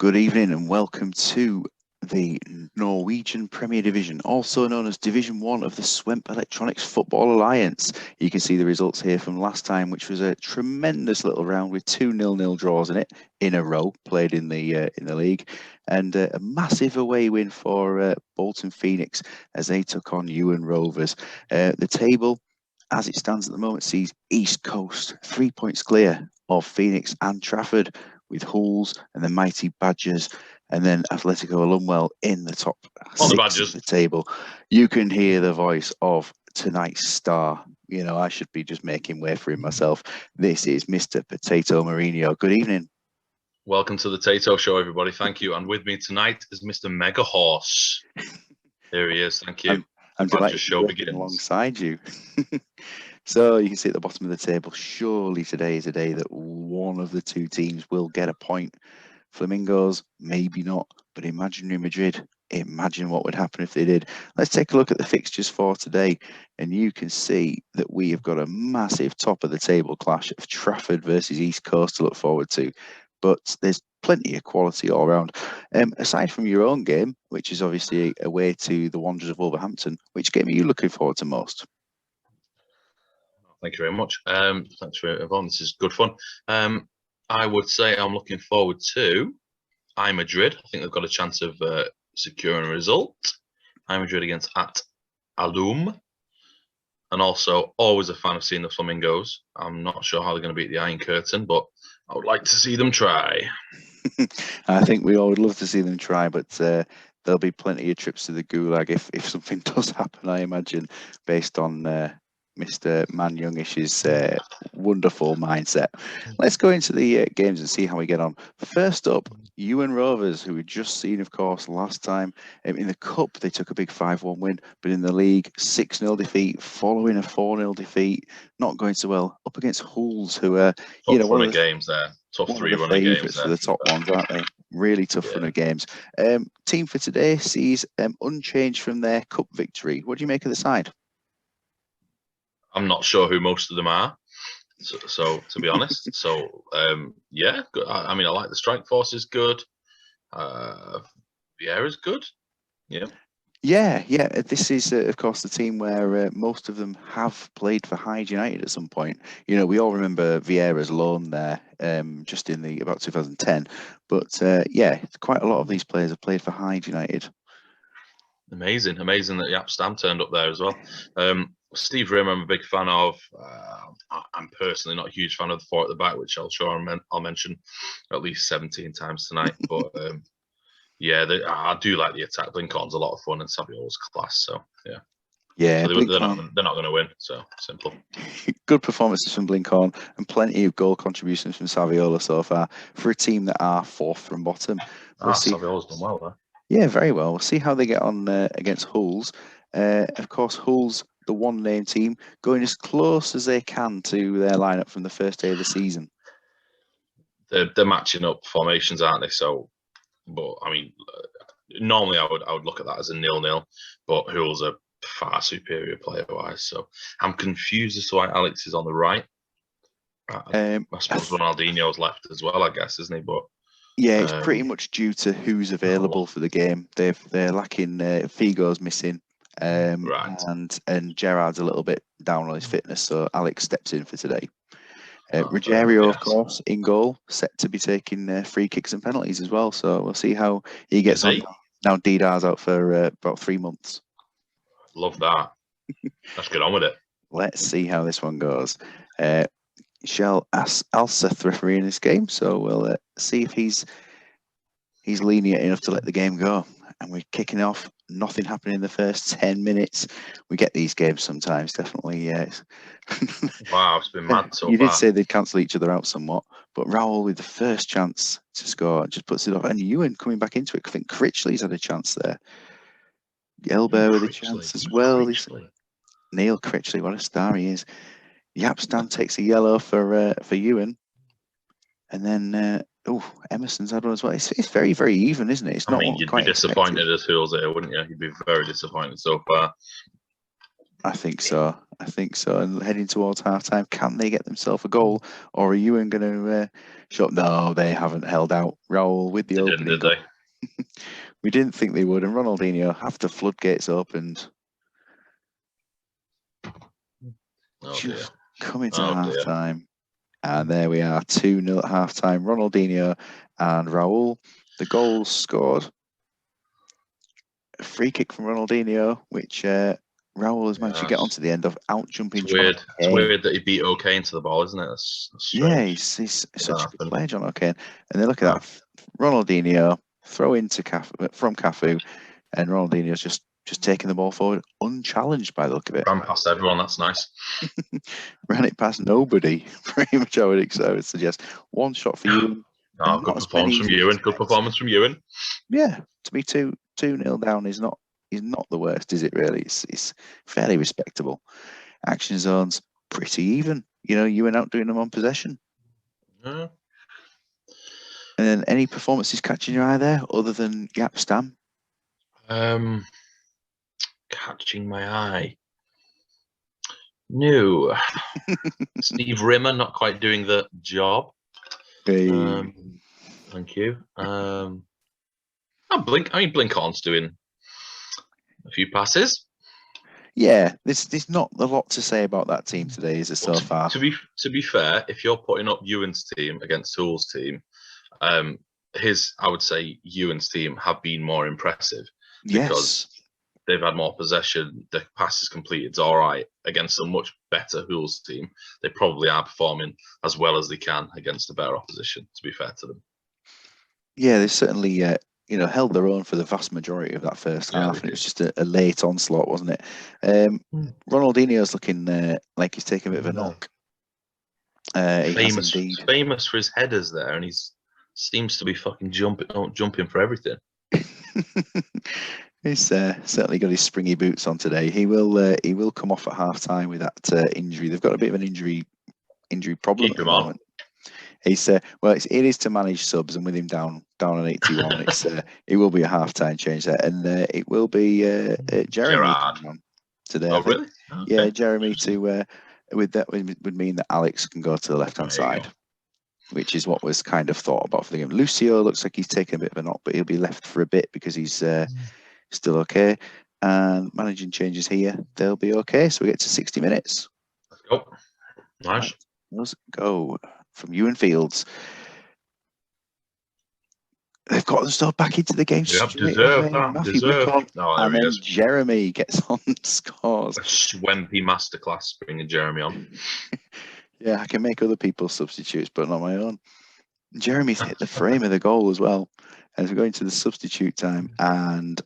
Good evening and welcome to the Norwegian Premier Division, also known as Division 1 of the Swemp Electronics Football Alliance. You can see the results here from last time, which was a tremendous little round with 2 0-0 draws in a row played in the league, and a massive away win for Bolton Phoenix as they took on Ewan Rovers. The table, as it stands at the moment, sees East Coast 3 points clear of Phoenix and Trafford, with Hulls and the mighty Badgers, and then Atletico Alumwell in the top six of the table. You can hear the voice of tonight's star. You know, I should be just making way for him myself. This is Mr. Tato Mourinho. Good evening. Welcome to the Tato Show, everybody. Thank you. And with me tonight is Mr. Megahorse. Here he is. Thank you. I'm delighted to be working alongside you. So you can see at the bottom of the table, surely today is a day that one of the two teams will get a point. Flamingos, maybe not, but Imaginary Madrid, imagine what would happen if they did. Let's take a look at the fixtures for today, and you can see that we have got a massive top of the table clash of Trafford versus East Coast to look forward to. But there's plenty of quality all around. Aside from your own game, which is obviously away to the Wanderers of Wolverhampton, which game are you looking forward to most? Thank you very much. Thanks for involving. This is good fun. I would say I'm looking forward to Madrid. I think they've got a chance of securing a result. Madrid against Alum. And also, always a fan of seeing the Flamingos. I'm not sure how they're going to beat the Iron Curtain, but I would like to see them try. I think we all would love to see them try, but there'll be plenty of trips to the Gulag if something does happen, I imagine, based on Mr. Man Youngish's wonderful mindset. Let's go into the games and see how we get on. First up, Ewan Rovers, who we'd just seen, of course, last time. In the Cup, they took a big 5-1 win, but in the league, 6-0 defeat, following a 4-0 defeat. Not going so well. Up against Hulls, who are, one of the games there. Tough three-runner games for the top ones, aren't they? Really tough runner games. Team for today sees unchanged from their Cup victory. What do you make of the side? I'm not sure who most of them are, so to be honest. Yeah, good. I mean, I like the strike force is good. Vieira's good. Yeah. This is, of course, the team where most of them have played for Hyde United at some point. You know, we all remember Vieira's loan there, just in about 2010. But quite a lot of these players have played for Hyde United. Amazing that Jaap Stam turned up there as well. Steve Rim, I'm a big fan of. I'm personally not a huge fan of the four at the back, which I'll mention at least 17 times tonight. But I do like the attack. Blinkhorn's a lot of fun, and Saviola's class. So so they're not going to win. So simple. Good performances from Blinkhorn and plenty of goal contributions from Saviola so far for a team that are fourth from bottom. Saviola's done well there. Yeah, very well. We'll see how they get on against Hulls. Of course, Hulls, the one-name team, going as close as they can to their lineup from the first day of the season. They're matching up formations, aren't they? So, but I mean, normally I would look at that as a 0-0, but Hulls are far superior player-wise. So I'm confused as to why Alex is on the right. I suppose Ronaldinho's left as well, I guess, isn't he? But yeah, it's pretty much due to who's available for the game. They're lacking. Figo's missing, right, and Gerard's a little bit down on his fitness, so Alex steps in for today. Ruggiero, of course, in goal, set to be taking free kicks and penalties as well. So we'll see how he gets on. Now Didar's out for about 3 months. Love that. Let's get on with it. Let's see how this one goes. Shall Alseth referee in this game, so we'll see if he's lenient enough to let the game go. And we're kicking off. Nothing happening in the first 10 minutes. We get these games sometimes, definitely. Yeah. Wow, it's been mad so far. You did say they'd cancel each other out somewhat, but Raoul with the first chance to score just puts it off. And Ewan coming back into it. I think Critchley's had a chance there. Elbow with a chance as well. Neil Critchley, what a star he is. Jaap Stam takes a yellow for Ewan, and then Emerson's had one as well. It's very, very even, isn't it? It's not. I mean, you'd be disappointed as Hulls here, wouldn't you? You'd be very disappointed so far. I think so. I think so. And heading towards half-time, can they get themselves a goal, or are Ewan going to show up? No, they haven't held out. Raul with the They didn't, opening did goal. they? We didn't think they would, and Ronaldinho, after floodgates opened, Oh dear. just coming to Oh dear. half-time. And there we are, 2-0 at half-time. Ronaldinho and Raul. The goals scored. A free kick from Ronaldinho, which Raul has managed to get onto the end of, out jumping It's John weird. It's O'Kane. weird that he beat O'Kane to the ball, isn't it? That's Yeah, strange. he's such a good Happened. player, John O'Kane. And then look at that, Ronaldinho throw into from Cafu, and Ronaldinho's just taking the ball forward, unchallenged by the look of it. Ran past everyone. That's nice. Ran it past nobody. Pretty much, I would suggest. One shot for you. Oh, good performance from Ewan. Good performance from Ewan. Yeah, to be 2-0 down is not the worst, is it? Really, it's fairly respectable. Action zones pretty even. You know, Ewan outdoing them on possession. Yeah. And then any performances catching your eye there, other than Yap Stam? Catching my eye. No. Steve Rimmer not quite doing the job. Hey. Thank you. Blinkhorn's doing a few passes. Yeah, there's not a lot to say about that team today, is it, so far? To be fair, if you're putting up Ewan's team against Hull's team, I would say Ewan's team have been more impressive because they've had more possession. The passes completed all right against a much better Hull's team. They probably are performing as well as they can against a better opposition, to be fair to them. Yeah, they certainly held their own for the vast majority of that first half, and it was just a late onslaught, wasn't it? Ronaldinho's looking like he's taking a bit of a knock. Famous for his headers there, and he seems to be fucking jumping for everything. He's certainly got his springy boots on today. He will come off at half time with that injury. They've got a bit of an injury problem at the moment. He's it is to manage subs, and with him down on 81, it will be a half time change there, and it will be Jeremy on today. Oh really? Okay. Yeah, Jeremy with that would mean that Alex can go to the left hand side, which is what was kind of thought about for the game. Lucio looks like he's taken a bit of a knock, but he'll be left for a bit because he's still okay. And managing changes here, they'll be okay. So we get to 60 minutes. Let's go. Nice. Let's go. From Ewan Fields. They've got themselves back into the game. Yep, deserve. And then Jeremy gets on and scores. A Swempy masterclass bringing Jeremy on. Yeah, I can make other people's substitutes, but not my own. Jeremy's hit the frame of the goal as well. As we're going to the substitute time, and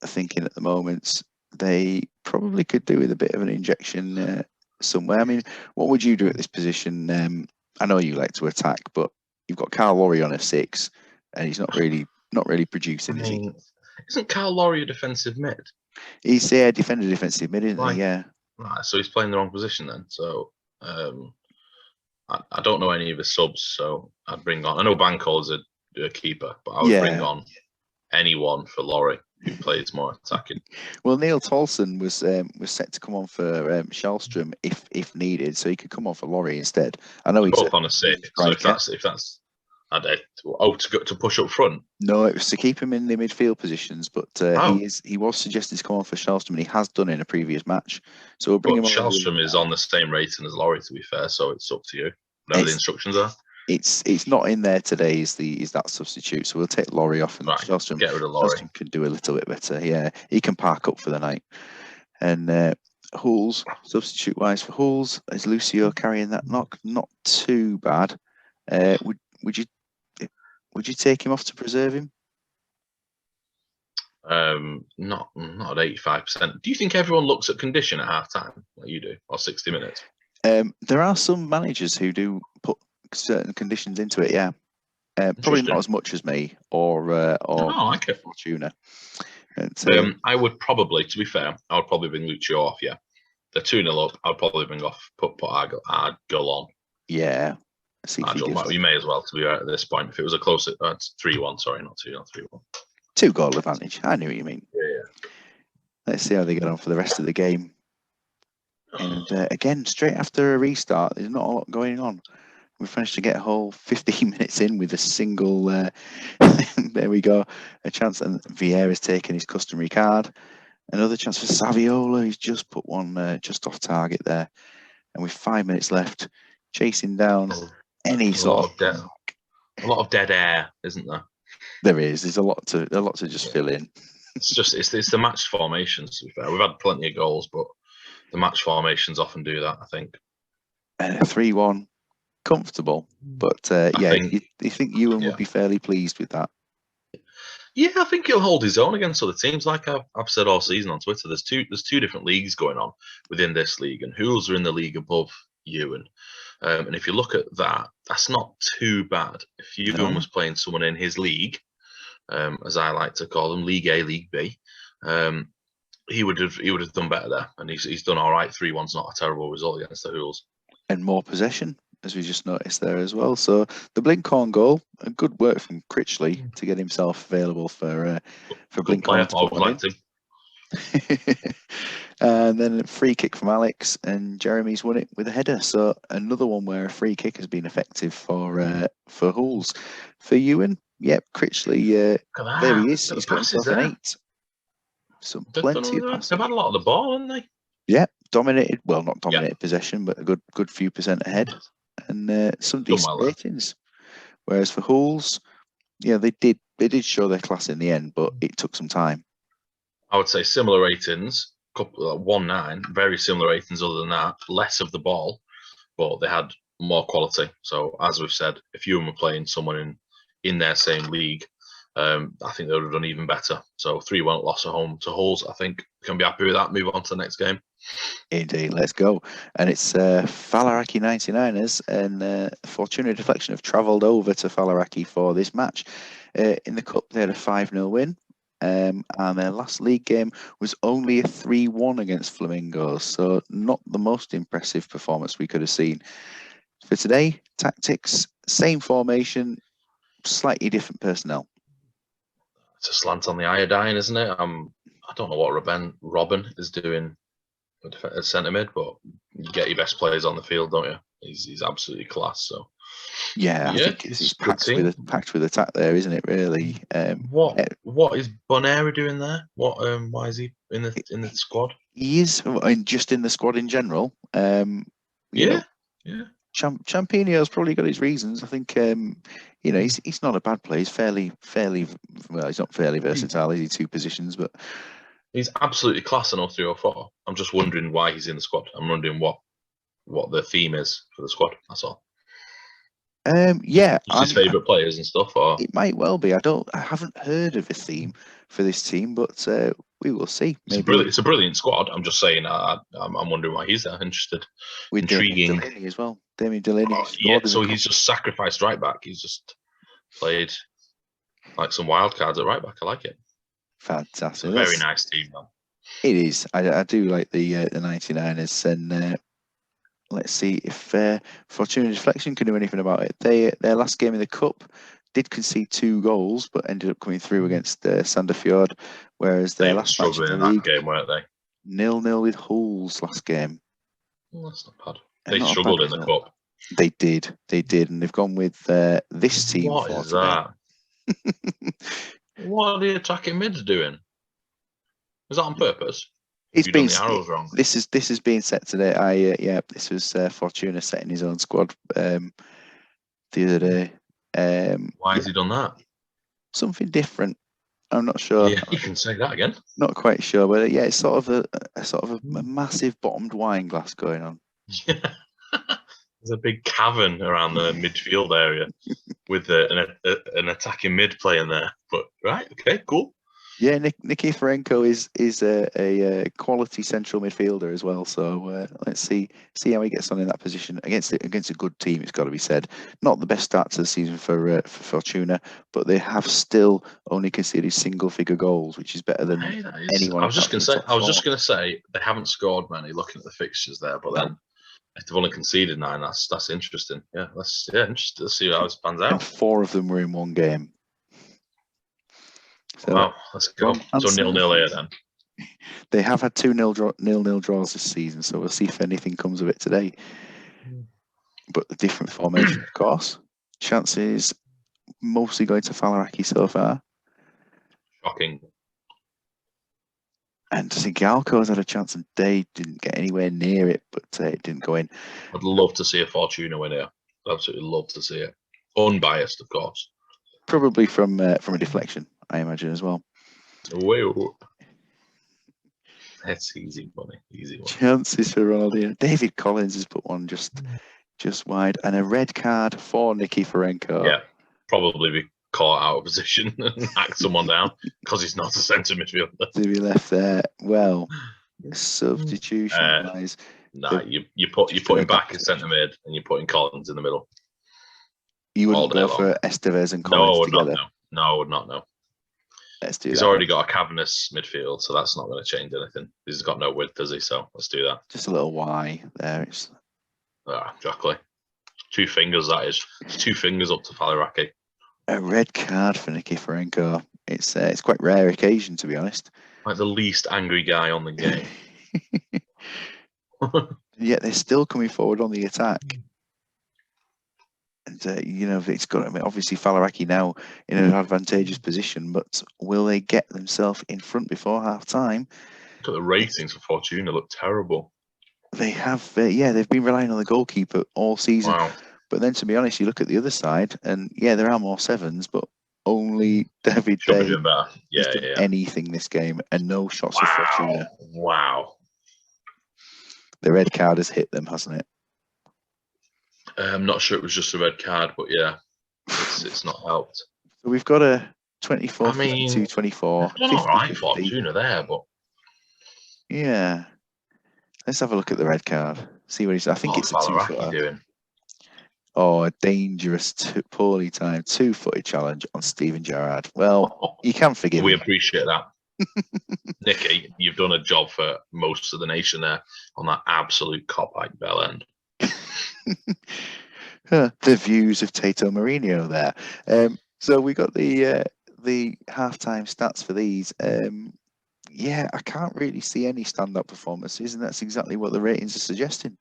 thinking at the moment they probably could do with a bit of an injection somewhere. I mean, what would you do at this position? I know you like to attack, but you've got Carl Laurie on a 6, and he's not really producing, is he? Isn't Carl Laurie a defensive mid? He's defensive mid, isn't he? Yeah. Right, so he's playing the wrong position then. So I don't know any of his subs, so I'd bring on. I know Bankol's a keeper, but I would bring on anyone for Laurie who plays more attacking. Well, Neil Tolson was set to come on for Shellstrom if needed, so he could come on for Laurie instead. I know he's both on a 6. So if that's to push up front. No, it was to keep him in the midfield positions, but he was suggested to come on for Shellstrom, and he has done in a previous match. So we'll bring him on. Shellstrom is on the same rating as Laurie, to be fair, so it's up to you. Whatever the instructions are. It's not in there today. Is that substitute? So we'll take Laurie off, and Shellstrom, get rid of Laurie. Shellstrom can do a little bit better. Yeah, he can park up for the night. And Hulls, substitute wise for Hulls, is Lucio carrying that knock? Not too bad. Would you take him off to preserve him? Not at 85%. Do you think everyone looks at condition at half time like you do, or 60 minutes? There are some managers who do put certain conditions into it. Yeah, probably not as much as me or Fortuna. I would probably, to be fair, I would probably bring Lucio off. Yeah, they're 2-0 up. I'd probably bring off put Argyle on. Yeah. You may as well, to be right at this point. If it was a close, it's 3-1. Sorry, not 2-0, 3-1. 2-goal advantage. I knew what you mean. Yeah. Let's see how they get on for the rest of the game. And again, straight after a restart, there's not a lot going on. We've managed to get a whole 15 minutes in with a single. There we go, a chance, and Vieira's taken his customary card. Another chance for Saviola. He's just put one just off target there, and with 5 minutes left, chasing down any sort of. A lot of dead air, isn't there? There is. There's a lot to just fill in. It's the match formations. To be fair, we've had plenty of goals, but the match formations often do that, I think. 3-1, comfortable, but you think Ewan would be fairly pleased with that? Yeah, I think he'll hold his own against other teams. Like I've said all season on Twitter, there's two different leagues going on within this league, and Hools are in the league above Ewan. And if you look at that, that's not too bad. If Ewan was playing someone in his league, as I like to call them, League A, League B, he would have done better there, and he's done all right. 3-1's not a terrible result against the Hools. And more possession, as we just noticed there as well. So the Blinkhorn goal, a good work from Critchley to get himself available for Blinkhorn to put one in. And then a free kick from Alex, and Jeremy's won it with a header. So another one where a free kick has been effective for Hools. For Ewan, Critchley, there he is. He's got himself an 8. Plenty of passes. They've had a lot of the ball, haven't they? Yeah, dominated. Well, not dominated possession, but a good few percent ahead, and some decent ratings. Whereas for Hools, they did show their class in the end, but it took some time. I would say similar ratings, 1-9, very similar ratings. Other than that, less of the ball, but they had more quality. So as we've said, if you were playing someone in their same league, I think they would have done even better. So 3-1 loss at home to Hools. I think can be happy with that. Move on to the next game. Indeed, let's go. And it's Faliraki 99ers, and Fortuna Deflection have travelled over to Faliraki for this match. In the Cup, they had a 5-0 win, and their last league game was only a 3-1 against Flamingos, so not the most impressive performance we could have seen. For today, tactics, same formation, slightly different personnel. It's a slant on the iodine, isn't it? I don't know what Robin is doing at centre mid, but you get your best players on the field, don't you? He's absolutely class. So I think it's packed with attack there, isn't it? Really. What is Bonera doing there? Why is he in the squad? He is, and just in the squad in general. Champinio's probably got his reasons. I think he's not a bad player. He's fairly well. He's not fairly versatile. Is he? 2 positions, but he's absolutely class in 0304. I'm just wondering why he's in the squad. I'm wondering what the theme is for the squad. That's all. His favourite players and stuff. Or it might well be. I haven't heard of a theme for this team, but we will see. It's a brilliant squad. I'm just saying. I'm wondering why he's there. Intriguing. Delaney as well. Damien Delaney. So he's just sacrificed right back. He's just played like some wild cards at right back. I like it. Fantastic. It's a very nice team, man. It is. I do like the 99ers, and let's see if Fortuna Deflection can do anything about it. Their last game in the Cup did concede 2 goals, but ended up coming through against Sandefjord, whereas their last match in the league, that game, weren't they? 0-0 with Hools last game. Well, that's not bad. They struggled in the Cup. They did, and they've gone with this team. What is that? What are the attacking mids doing? Was that on purpose? It's been the arrows wrong. This is being set today. This was Fortuna setting his own squad the other day. Why has he done that? Something different. I'm not sure. Yeah, you can say that again. Not quite sure, but it's sort of a massive bottomed wine glass going on. Yeah. There's a big cavern around the midfield area with an attacking mid playing there. But right, okay, cool. Yeah, Nikiforenko is a quality central midfielder as well. So let's see how he gets on in that position against a good team. It's got to be said. Not the best start to the season for Fortuna, but they have still only conceded single-figure goals, which is better than anyone. I was just going to say they haven't scored many. Looking at the fixtures there, but then if they've only conceded 9, that's interesting. Yeah, interesting to see how this pans out. And 4 of them were in one game. So, wow, let's go. So 0-0 here then. They have had 2 nil-nil draws this season, so we'll see if anything comes of it today. But the different formation, of course. Chances mostly going to Falaraki so far. Shocking. And I think Galco's had a chance and they didn't get anywhere near it, but it didn't go in. I'd love to see a Fortuna win here. Absolutely love to see it. Unbiased, of course. Probably from a deflection, I imagine, as well. Whoa. That's easy money. Easy one. Chances for Ronaldinho. David Collins has put one just wide. And a red card for Nicky Ferenko. Yeah, probably be caught out of position and hack someone down because he's not a centre midfielder. To be left there. Well, substitution wise. Nah, you put him back in centre mid and you're putting Collins in the middle. You wouldn't go for Estevez and Collins together? No, I would not, no. Let's do He's that. already got a cavernous midfield, so that's not going to change anything. He's got no width, does he? So let's do that. Just a little Y there. Exactly. 2 fingers, that is. It's 2 fingers up to Falaraki. A red card for Nicky Ferenko. It's quite rare occasion, to be honest. Like the least angry guy on the game. Yet they're still coming forward on the attack. And, it's got, obviously Falaraki now in an advantageous position, but will they get themselves in front before half time? Look at the ratings for Fortuna, look terrible. They have, they've been relying on the goalkeeper all season. Wow. But then, to be honest, you look at the other side, and there are more 7s, but only David Day has done anything this game, and no shots of Fortuna. Wow. The red card has hit them, hasn't it? I'm not sure it was just a red card, but yeah, it's not helped. So we've got a 24, 52, 24. Done all right, Fortuna there, but yeah. Let's have a look at the red card. See what he's. I think it's a 2-footer. Doing? Oh, a dangerous, poorly timed 2-footed challenge on Steven Gerrard. Well, you can forgive We him. appreciate that. Nicky, you've done a job for most of the nation there on that absolute cop-out bell end. The views of Tato Mourinho there. So we got the halftime stats for these. I can't really see any stand-up performances, and that's exactly what the ratings are suggesting.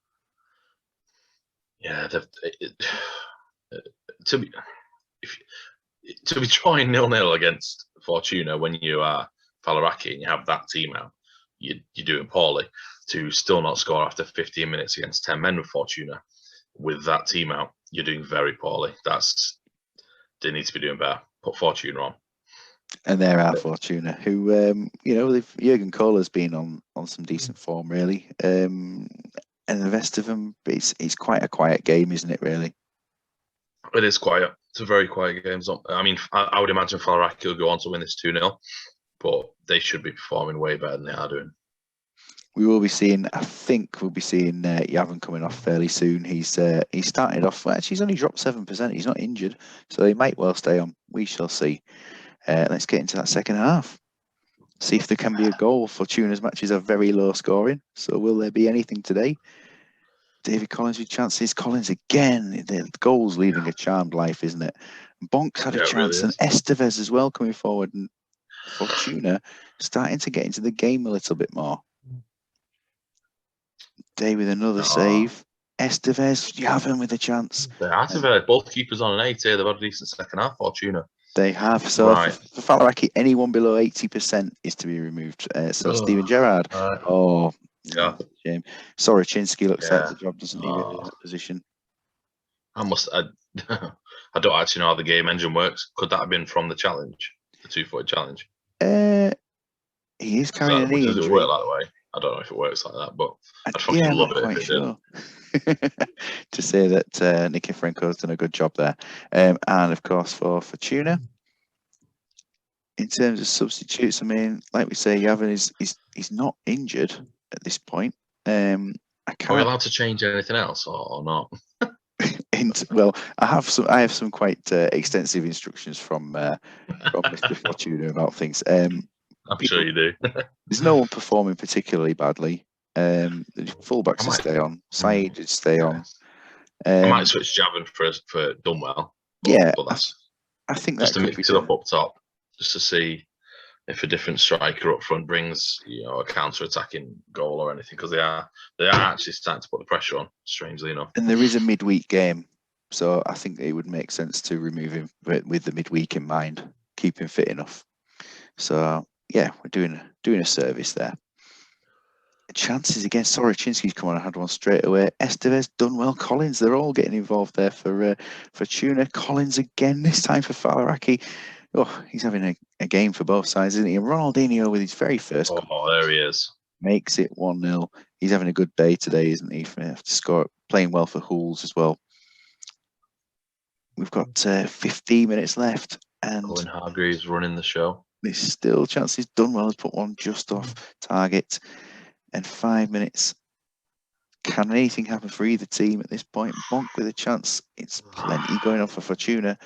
Yeah, to be drawing 0-0 against Fortuna when you are Falaraki and you have that team out, you're doing poorly. To still not score after 15 minutes against 10 men with Fortuna with that team out, you're doing very poorly. They need to be doing better. Put Fortuna on. And there are Fortuna, who Jurgen Kohler's been on some decent form, really. And the rest of them, it's quite a quiet game, isn't it, really? It is quiet. It's a very quiet game. I mean, I would imagine Falaraki will go on to win this 2-0, but they should be performing way better than they are doing. We will be seeing, I think we'll be seeing Yavin coming off fairly soon. He started off, actually he's only dropped 7%. He's not injured, so he might well stay on. We shall see. Let's get into that second half. See if there can be a goal. Fortuna's matches are very low scoring, so will there be anything today? David Collins with chances. Collins again. The goal's leading a charmed life, isn't it? Bonks had a chance, really, and Estevez as well coming forward, and Fortuna starting to get into the game a little bit more. Day with another save. Estevez, you have him with a chance. Both keepers on an 8 here. They've had a decent second half, Fortuna. They have. So for Falaraki, anyone below 80% is to be removed. Steven Gerrard. Yeah. Shame. Soroczynski looks like the job, doesn't he, really, in that position? I don't actually know how the game engine works. Could that have been from the challenge, the 2-footed challenge? He is carrying a knee injury. Does it work that way? I don't know if it works like that, but I'd fucking love it if it did. To say that Nicky Ferenko's done a good job there. And of course for Fortuna, in terms of substitutes, I mean, like we say, Yavin is not injured at this point. Are we allowed to change anything else or not? Well, I have some quite extensive instructions from Mr. Fortuna about things. I'm sure you do. There's no one performing particularly badly. The fullbacks will stay on. Saeed would stay on. I might switch Javin for Dunwell. But that's I think just that to mix it up top, just to see if a different striker up front brings a counter-attacking goal or anything, because they are actually starting to put the pressure on, strangely enough. And there is a midweek game, so I think it would make sense to remove him with the midweek in mind, keep him fit enough. So yeah, we're doing a service there. Chances again. Soroczynski's come on. I had one straight away. Estevez, Dunwell, Collins. They're all getting involved there for Tuna. Collins again. This time for Falaraki. Oh, he's having a game for both sides, isn't he? And Ronaldinho with his very first. Oh, there he is. Makes it 1-0. He's having a good day today, isn't he? After score, playing well for Hools as well. We've got 15 minutes left, and Owen Hargreaves running the show. There's still chances. Dunwell has put one just off target. And 5 minutes. Can anything happen for either team at this point? Bonk with a chance. It's plenty going on for Fortuna.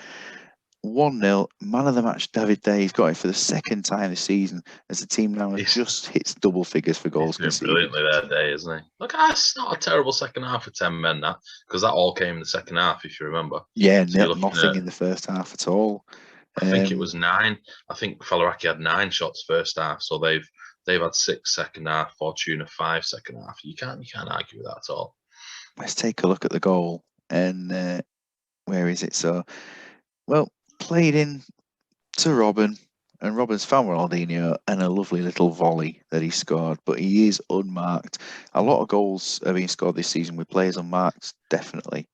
1-0. Man of the match, David Day. He's got it for the second time this season as the team now just hits double figures for goals conceded. Brilliantly there, Day, isn't he? Look, that's not a terrible second half for 10 men, that, because that all came in the second half, if you remember. Yeah, so nothing in the first half at all. I think it was 9. I think Falaraki had 9 shots first half, so they've had 6 second half. Fortuna 5 second half. You can't argue with that at all. Let's take a look at the goal, and where is it? So, well, played in to Robin, and Robin's found Ronaldinho and a lovely little volley that he scored, but he is unmarked. A lot of goals are being scored this season with players unmarked, definitely.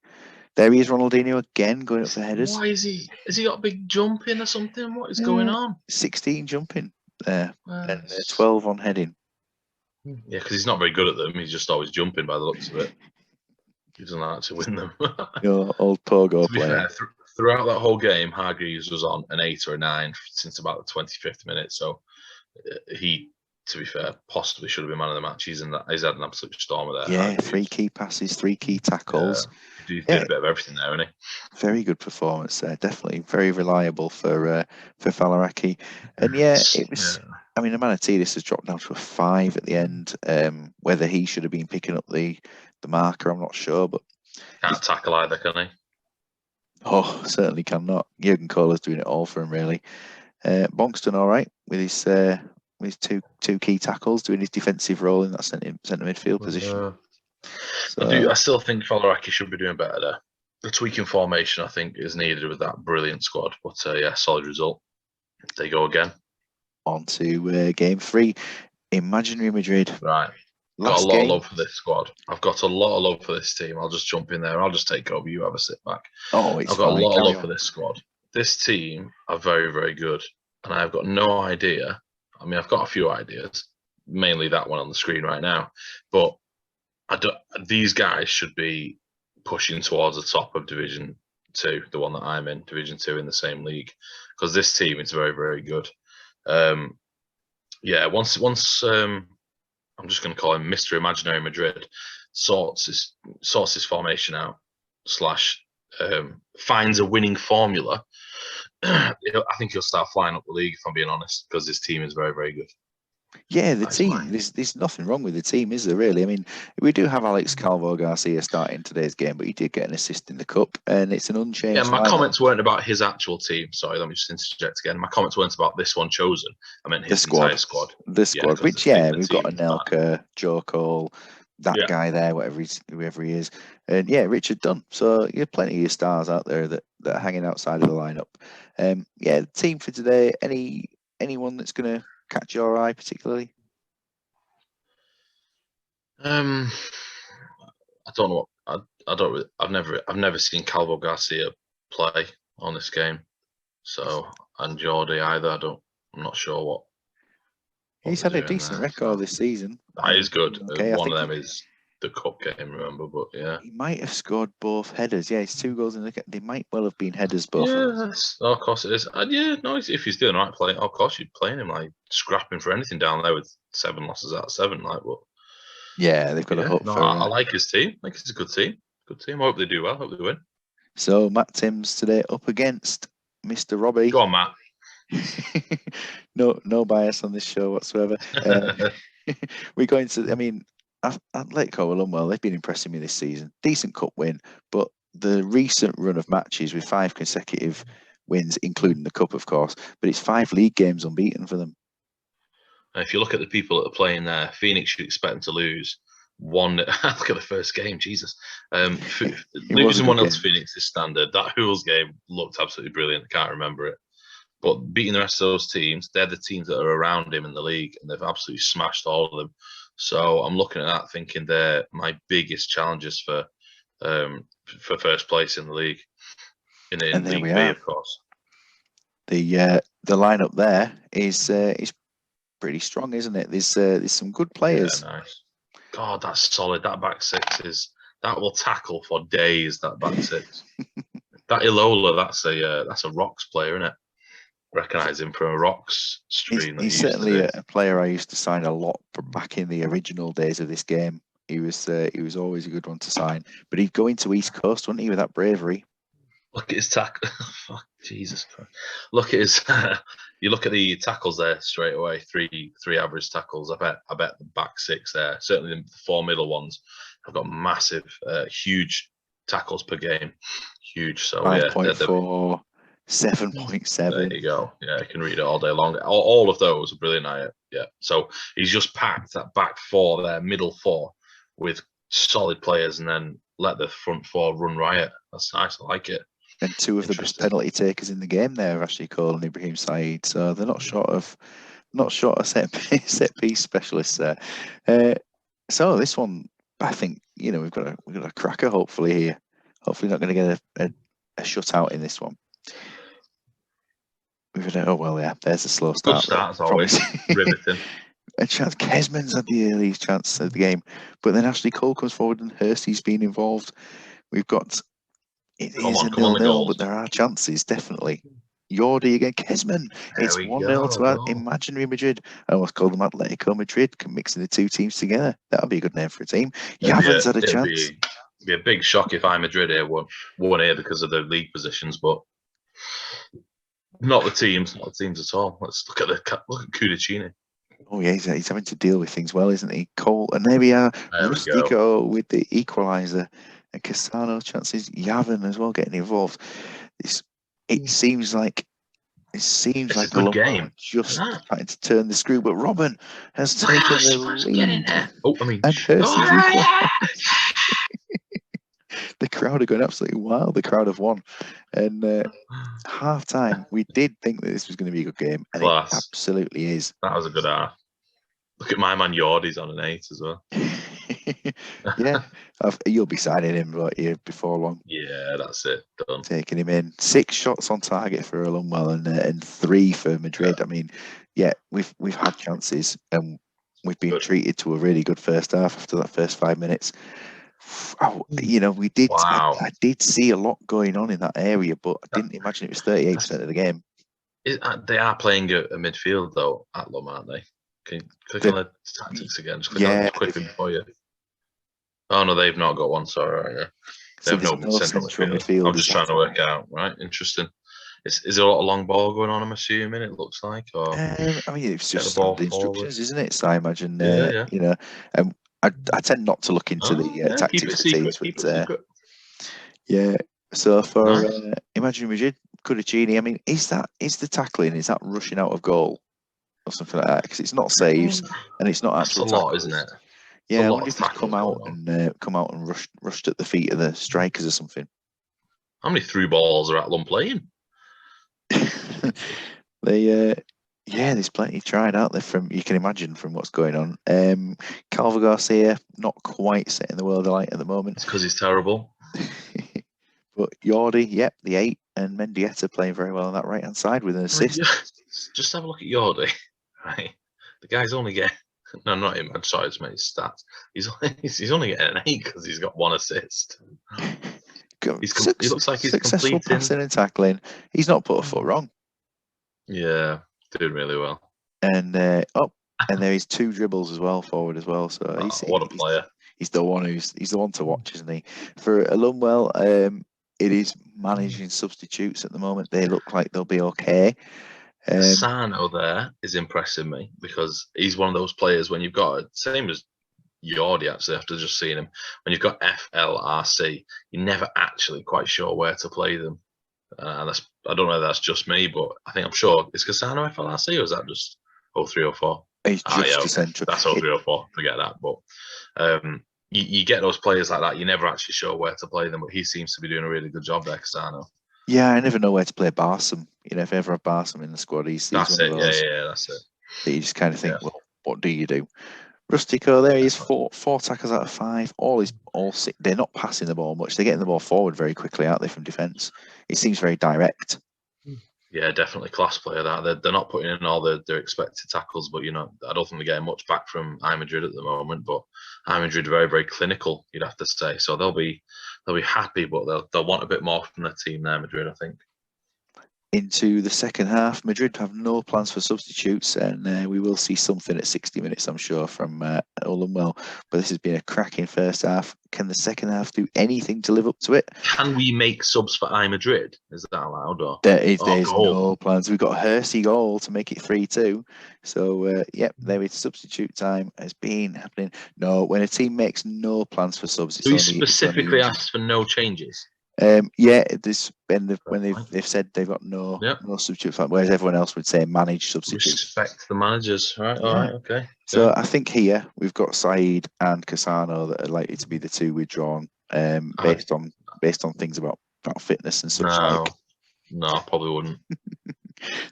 There he is, Ronaldinho again, going up for headers. Why is he? Has he got a big jump in or something? What is going on? 16 jumping there, and 12 on heading. Yeah, because he's not very good at them. He's just always jumping by the looks of it. He doesn't like to win them. Your old pogo player. Fair, throughout that whole game, Hargreaves was on an 8 or a 9 since about the 25th minute. So he, to be fair, possibly should have been man of the match. He's had an absolute stormer there. Yeah, Hargreaves. 3 key passes, 3 key tackles. He did a bit of everything there, didn't he? Very good performance there. Definitely very reliable for Falaraki. And it was. Yeah. I mean, Amanatidis has dropped down to a 5 at the end. Whether he should have been picking up the marker, I'm not sure. But can't tackle either, can he? Oh, certainly cannot. Jurgen Kohler's doing it all for him, really. Bonkston, all right with his two key tackles, doing his defensive role in that centre midfield position. So, I still think Falaraki should be doing better there. The tweaking formation, I think, is needed with that brilliant squad. But solid result. They go again. On to game 3, Imaginary Madrid. Right. Got a lot of love for this squad. I've got a lot of love for this team. I'll just jump in there. I'll just take over. You have a sit back. I've got a lot of love for this squad. This team are very, very good. And I've got no idea. I mean, I've got a few ideas, mainly that one on the screen right now. But these guys should be pushing towards the top of Division 2, the one that I'm in, Division 2 in the same league. Because this team is very, very good. Once I'm just going to call him Mr. Imaginary Madrid sorts his formation out / finds a winning formula. I think he'll start flying up the league, if I'm being honest, because his team is very, very good. Yeah, the team. There's nothing wrong with the team, is there? Really? I mean, we do have Alex Calvo Garcia starting today's game, but he did get an assist in the cup, and it's an unchanged. Yeah, my comments weren't about his actual team. Sorry, let me just interject again. My comments weren't about this one chosen. I meant his entire squad. The squad, which we've got Anelka, Joe Cole, that guy there, whoever he is, and Richard Dunn. So you have plenty of stars out there that are hanging outside of the lineup. The team for today. Anyone that's going to catch your eye particularly? I don't know. I've never seen Calvo Garcia play on this game. So, and Jordi either. I'm not sure what he's had a decent record this season. That is good. One of them is the cup game, remember? But he might have scored both headers. Yeah, it's 2 goals in the game. They might well have been headers both. Yes, of course it is. If he's doing the right play, of course you'd play him, like scrapping for anything down there with 7 losses out of 7. Like, but they've got a hope for. I like his team. I think it's a good team. Good team. I hope they do well. I hope they win. So Matt Timms today up against Mr. Robbie. Go on, Matt. No bias on this show whatsoever. We're going to. I mean, Atletico Alumwell, they've been impressing me this season. Decent cup win, but the recent run of matches with 5 consecutive wins, including the cup, of course, but it's 5 league games unbeaten for them. If you look at the people that are playing there, Phoenix, you'd expect them to lose 1. Look at the first game, Jesus. It was a Losing good 1-0 game. to Phoenix is standard. That Hools game looked absolutely brilliant. I can't remember it. But beating the rest of those teams, they're the teams that are around him in the league, and they've absolutely smashed all of them. So I'm looking at that thinking they're my biggest challenges for first place in the league. In And there League we B, are. of course. The lineup there is pretty strong, isn't it? There's some good players. Yeah, nice. God, that's solid. That back six that will tackle for days. That back six. That Ilola, that's a Rocks player, isn't it? Recognise him from a Rocks stream. He's certainly a player I used to sign a lot back in the original days of this game. He was always a good one to sign. But he'd go into East Coast, wouldn't he, with that bravery? Look at his tackle. Fuck, Jesus Christ. Look at his. You look at the tackles there straight away. Three average tackles. I bet the back six there. Certainly the 4 middle ones have got massive, huge tackles per game. Huge. So 5.4, 7.7. There you go. Yeah, I can read it all day long. All of those are brilliant. Yeah. So he's just packed that back four there, middle four, with solid players, and then let the front four run riot. That's nice. I like it. And 2 of the best penalty takers in the game there are actually Cole and Ibrahim Saeed. So they're not short of set piece specialists there. So this one, I think, we've got a cracker hopefully here. Hopefully not going to get a shutout in this one. There's a slow start. Good start as always. Riveting. A chance. Kesman's had the earliest chance of the game, but then Ashley Cole comes forward and Hursty's been involved. We've got a 0-0, but there are chances definitely. Yordi again, Kesman. It's 1-0 to Imaginary Madrid. I almost called them Atletico Madrid, mixing the two teams together. That would be a good name for a team. Yavin's had a chance. It'd be a big shock if Madrid here won here because of their league positions, but not the teams at all. Let's look at Cudicini. Oh yeah, he's having to deal with things well, isn't he? Cole, and there we are. Rustico with the equaliser, and Cassano's chances. Yavin as well getting involved. It seems like a good game. Just trying to turn the screw, but Robin has taken the lead. And Hursty's the crowd are going absolutely wild. The crowd have won. And half time, we did think that this was going to be a good game, and it absolutely is. That was a good half. Look at my man Yordi's on an 8 as well. Yeah, you'll be signing him before long. Yeah, that's it. Done. Taking him in. 6 shots on target for Alumwell and 3 for Madrid. Yeah. I mean, we've had chances, and we've been treated to a really good first half after that first 5 minutes. We did. Wow. I did see a lot going on in that area, but I didn't imagine it was 38% of the game. They are playing a midfield though at Lum, aren't they? Can you click on the tactics again? Just click on it quickly before you. Oh no, they've not got one. Sorry, yeah. They have no central midfield. I'm just trying to work out. Right, interesting. Is there a lot of long ball going on? I'm assuming it looks like. Or it's just standard instructions, isn't it? So I imagine, I tend not to look into the tactics of teams, but So for Imagine Madrid, Cudicini, I mean, is the tackling? Is that rushing out of goal or something like that? Because it's not saves and it's not actual. That's a lot, isn't it? Yeah, I wonder if he's come out and rushed at the feet of the strikers or something. How many through balls are Atlum playing? There's plenty tried out there you can imagine from what's going on. Calvo Garcia, not quite setting the world alight at the moment. It's because he's terrible. But Yordi, the 8, and Mendieta playing very well on that right-hand side with an assist. Just have a look at Yordi. Right, the guy's only getting. No, not him. I'm sorry, it's made his stats. He's only getting an 8 because he's got 1 assist. He looks like he's successful completing. Passing and tackling. He's not put a foot wrong. Yeah, doing really well. And there is 2 dribbles as well forward as well. So what a player! He's the one to watch, isn't he? For Alumwell, it is managing substitutes at the moment. They look like they'll be okay. Sano there is impressing me because he's one of those players when you've got same as Yordi actually after just seeing him. When you've got FLRC, you're never actually quite sure where to play them. I don't know if that's just me, but I'm sure. Is Cassano FLRC or is that just 0304? He's just okay. essential. That's all 3 or 4. Forget that. But you get those players like that. You're never actually sure where to play them, but he seems to be doing a really good job there, Cassano. Yeah, I never know where to play Barsom. If I ever have Barsom in the squad, he's That's one it. of those Yeah, that's it. that you just kind of think, Yeah. well, what do you do? Rustico, there he is, four tackles out of 5. All six. They're not passing the ball much. They're getting the ball forward very quickly, aren't they, from defence? It seems very direct. Yeah, definitely class player. That they're not putting in all their expected tackles, but I don't think they're getting much back from Madrid at the moment. But Madrid are very, very clinical, you'd have to say. So they'll be happy, but they'll want a bit more from their team there, Madrid, I think. Into the second half, Madrid have no plans for substitutes, and we will see something at 60 minutes, I'm sure, from Ullenwell. But this has been a cracking first half. Can the second half do anything to live up to it? Can we make subs for Madrid? Is that allowed? Or There's no plans. We've got a Hersey goal to make it 3-2. So, there is substitute time has been happening. No, when a team makes no plans for subs, it's specifically asked for no changes. This when they've said they've got no substitute, whereas everyone else would say manage substitutes. Respect the managers, right? Yeah. All right, okay. So I think here we've got Saeed and Cassano that are likely to be the 2 withdrawn, based on things about fitness and such like. No, I probably wouldn't.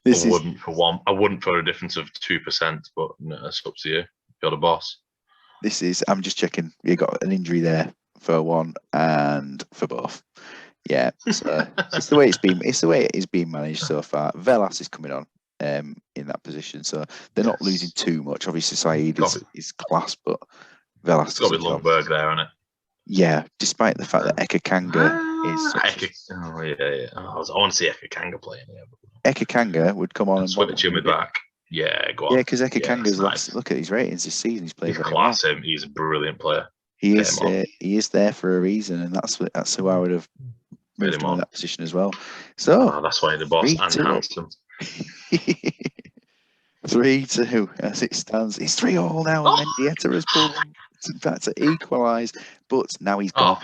Wouldn't for one. I wouldn't for a difference of 2%, but no, it's up to you. You're the boss. I'm just checking. You got an injury there for one and for both. Yeah, so it's the way it's been. It's the way it is being managed so far. Velas is coming on in that position, so they're not losing too much. Obviously, Saeed is class, but Velas has got to be Lundberg there, isn't it? Yeah, despite the fact that Ekakanga is. I want to see Ekakanga playing here. Ekakanga would come on and switch him back. Yeah, go on. Yeah, because Ekakanga's last. Look at his ratings this season. He's played very well. Him. He's a brilliant player. He is there for a reason, and that's who I would have moved on in that position as well. So that's why the boss and handsome. 3-2 as it stands. It's 3-3 now. And Mendieta has pulled back to equalise, but now he's gone.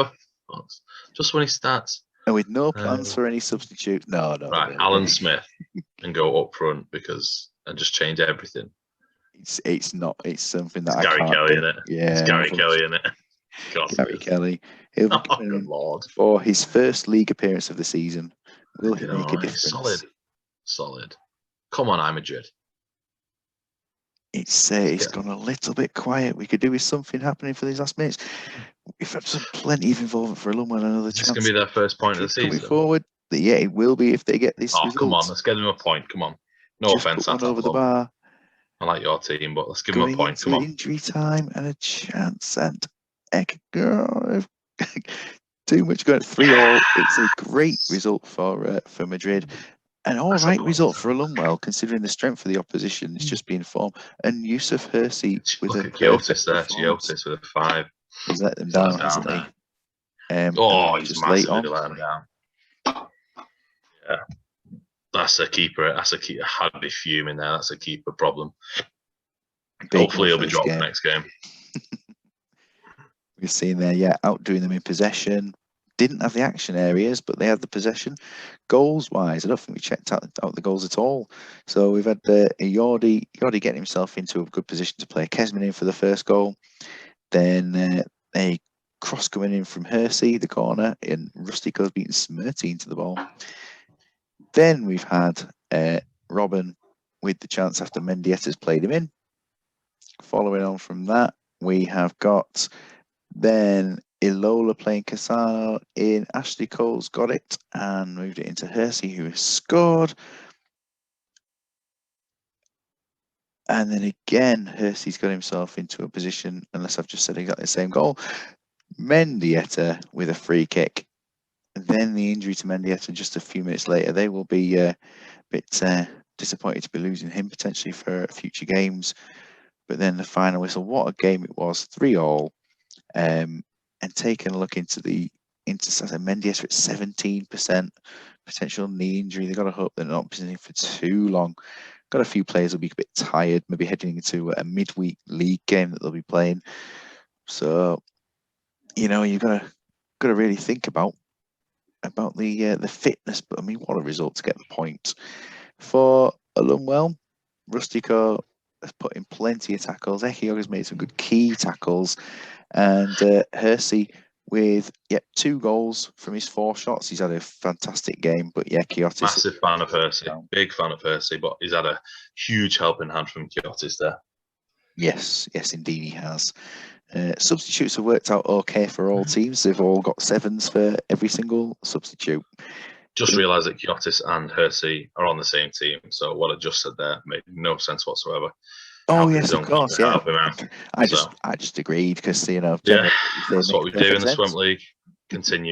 Just when he starts. And with no plans for any substitute. No. Right, Alan Smith and go up front and just change everything. It's not. It's something that Gary Kelly in it. Yeah, it's Gary Kelly in it. Gary Kelly. He'll be coming in for his first league appearance of the season. Will he make a difference? Solid. Come on, Madrid. It's gone a little bit quiet. We could do with something happening for these last minutes. We've had plenty of involvement for Ullenwell. Another chance. It's going to be their first point of the season. Coming forward. Yeah, it will be if they get this result. Come on, let's get them a point. Come on. No offense, put one over the bar. I like your team, but let's give them a point. Come on. Injury time and a chance, and too much going 3-3. It's a great result for Madrid. An all-right result for Ullenwell, considering the strength of the opposition. It's just been formed. And Yusuf Hersey with a Giotis there. Giotis with a 5. He's let them down, hasn't he? He's massively let them down. Yeah, that's a keeper. I'd be fuming there. That's a keeper problem. Hopefully, he'll be dropped next game. We've seen there, outdoing them in possession. Didn't have the action areas, but they had the possession. Goals-wise, I don't think we checked out the goals at all. So we've had Yordi getting himself into a good position to play Kesman in for the first goal. Then a cross coming in from Hersey, the corner, and Rustico's beating Smirty into the ball. Then we've had Robin with the chance after Mendieta's played him in. Following on from that, we have got then Ilola playing Cassano in. Ashley Cole's got it and moved it into Hersey, who has scored. And then again, Hersey's got himself into a position, unless I've just said exactly the same goal. Mendieta with a free kick. Then the injury to Mendieta just a few minutes later. They will be a bit disappointed to be losing him potentially for future games. But then the final whistle, what a game it was, 3-3. And taking a look into Mendieta at 17% potential knee injury. They've got to hope they're not positioning for too long. Got a few players will be a bit tired, maybe heading into a midweek league game that they'll be playing. So, you've got to really think about the fitness. But I mean, what a result to get the point for Ullenwell. Rustico has put in plenty of tackles. Ekioga's made some good key tackles. And Hersey with 2 goals from his 4 shots. He's had a fantastic game. But yeah, Kiotis. Massive fan of Hersey. Big fan of Hersey, but he's had a huge helping hand from Kiotis there. Yes, indeed he has. Substitutes have worked out okay for all teams. They've all got 7s for every single substitute. Just realised that Kiotis and Hersey are on the same team. So what I just said there made no sense whatsoever. Oh yes, of course, yeah. I just agreed because that's what we do in the Swemp League.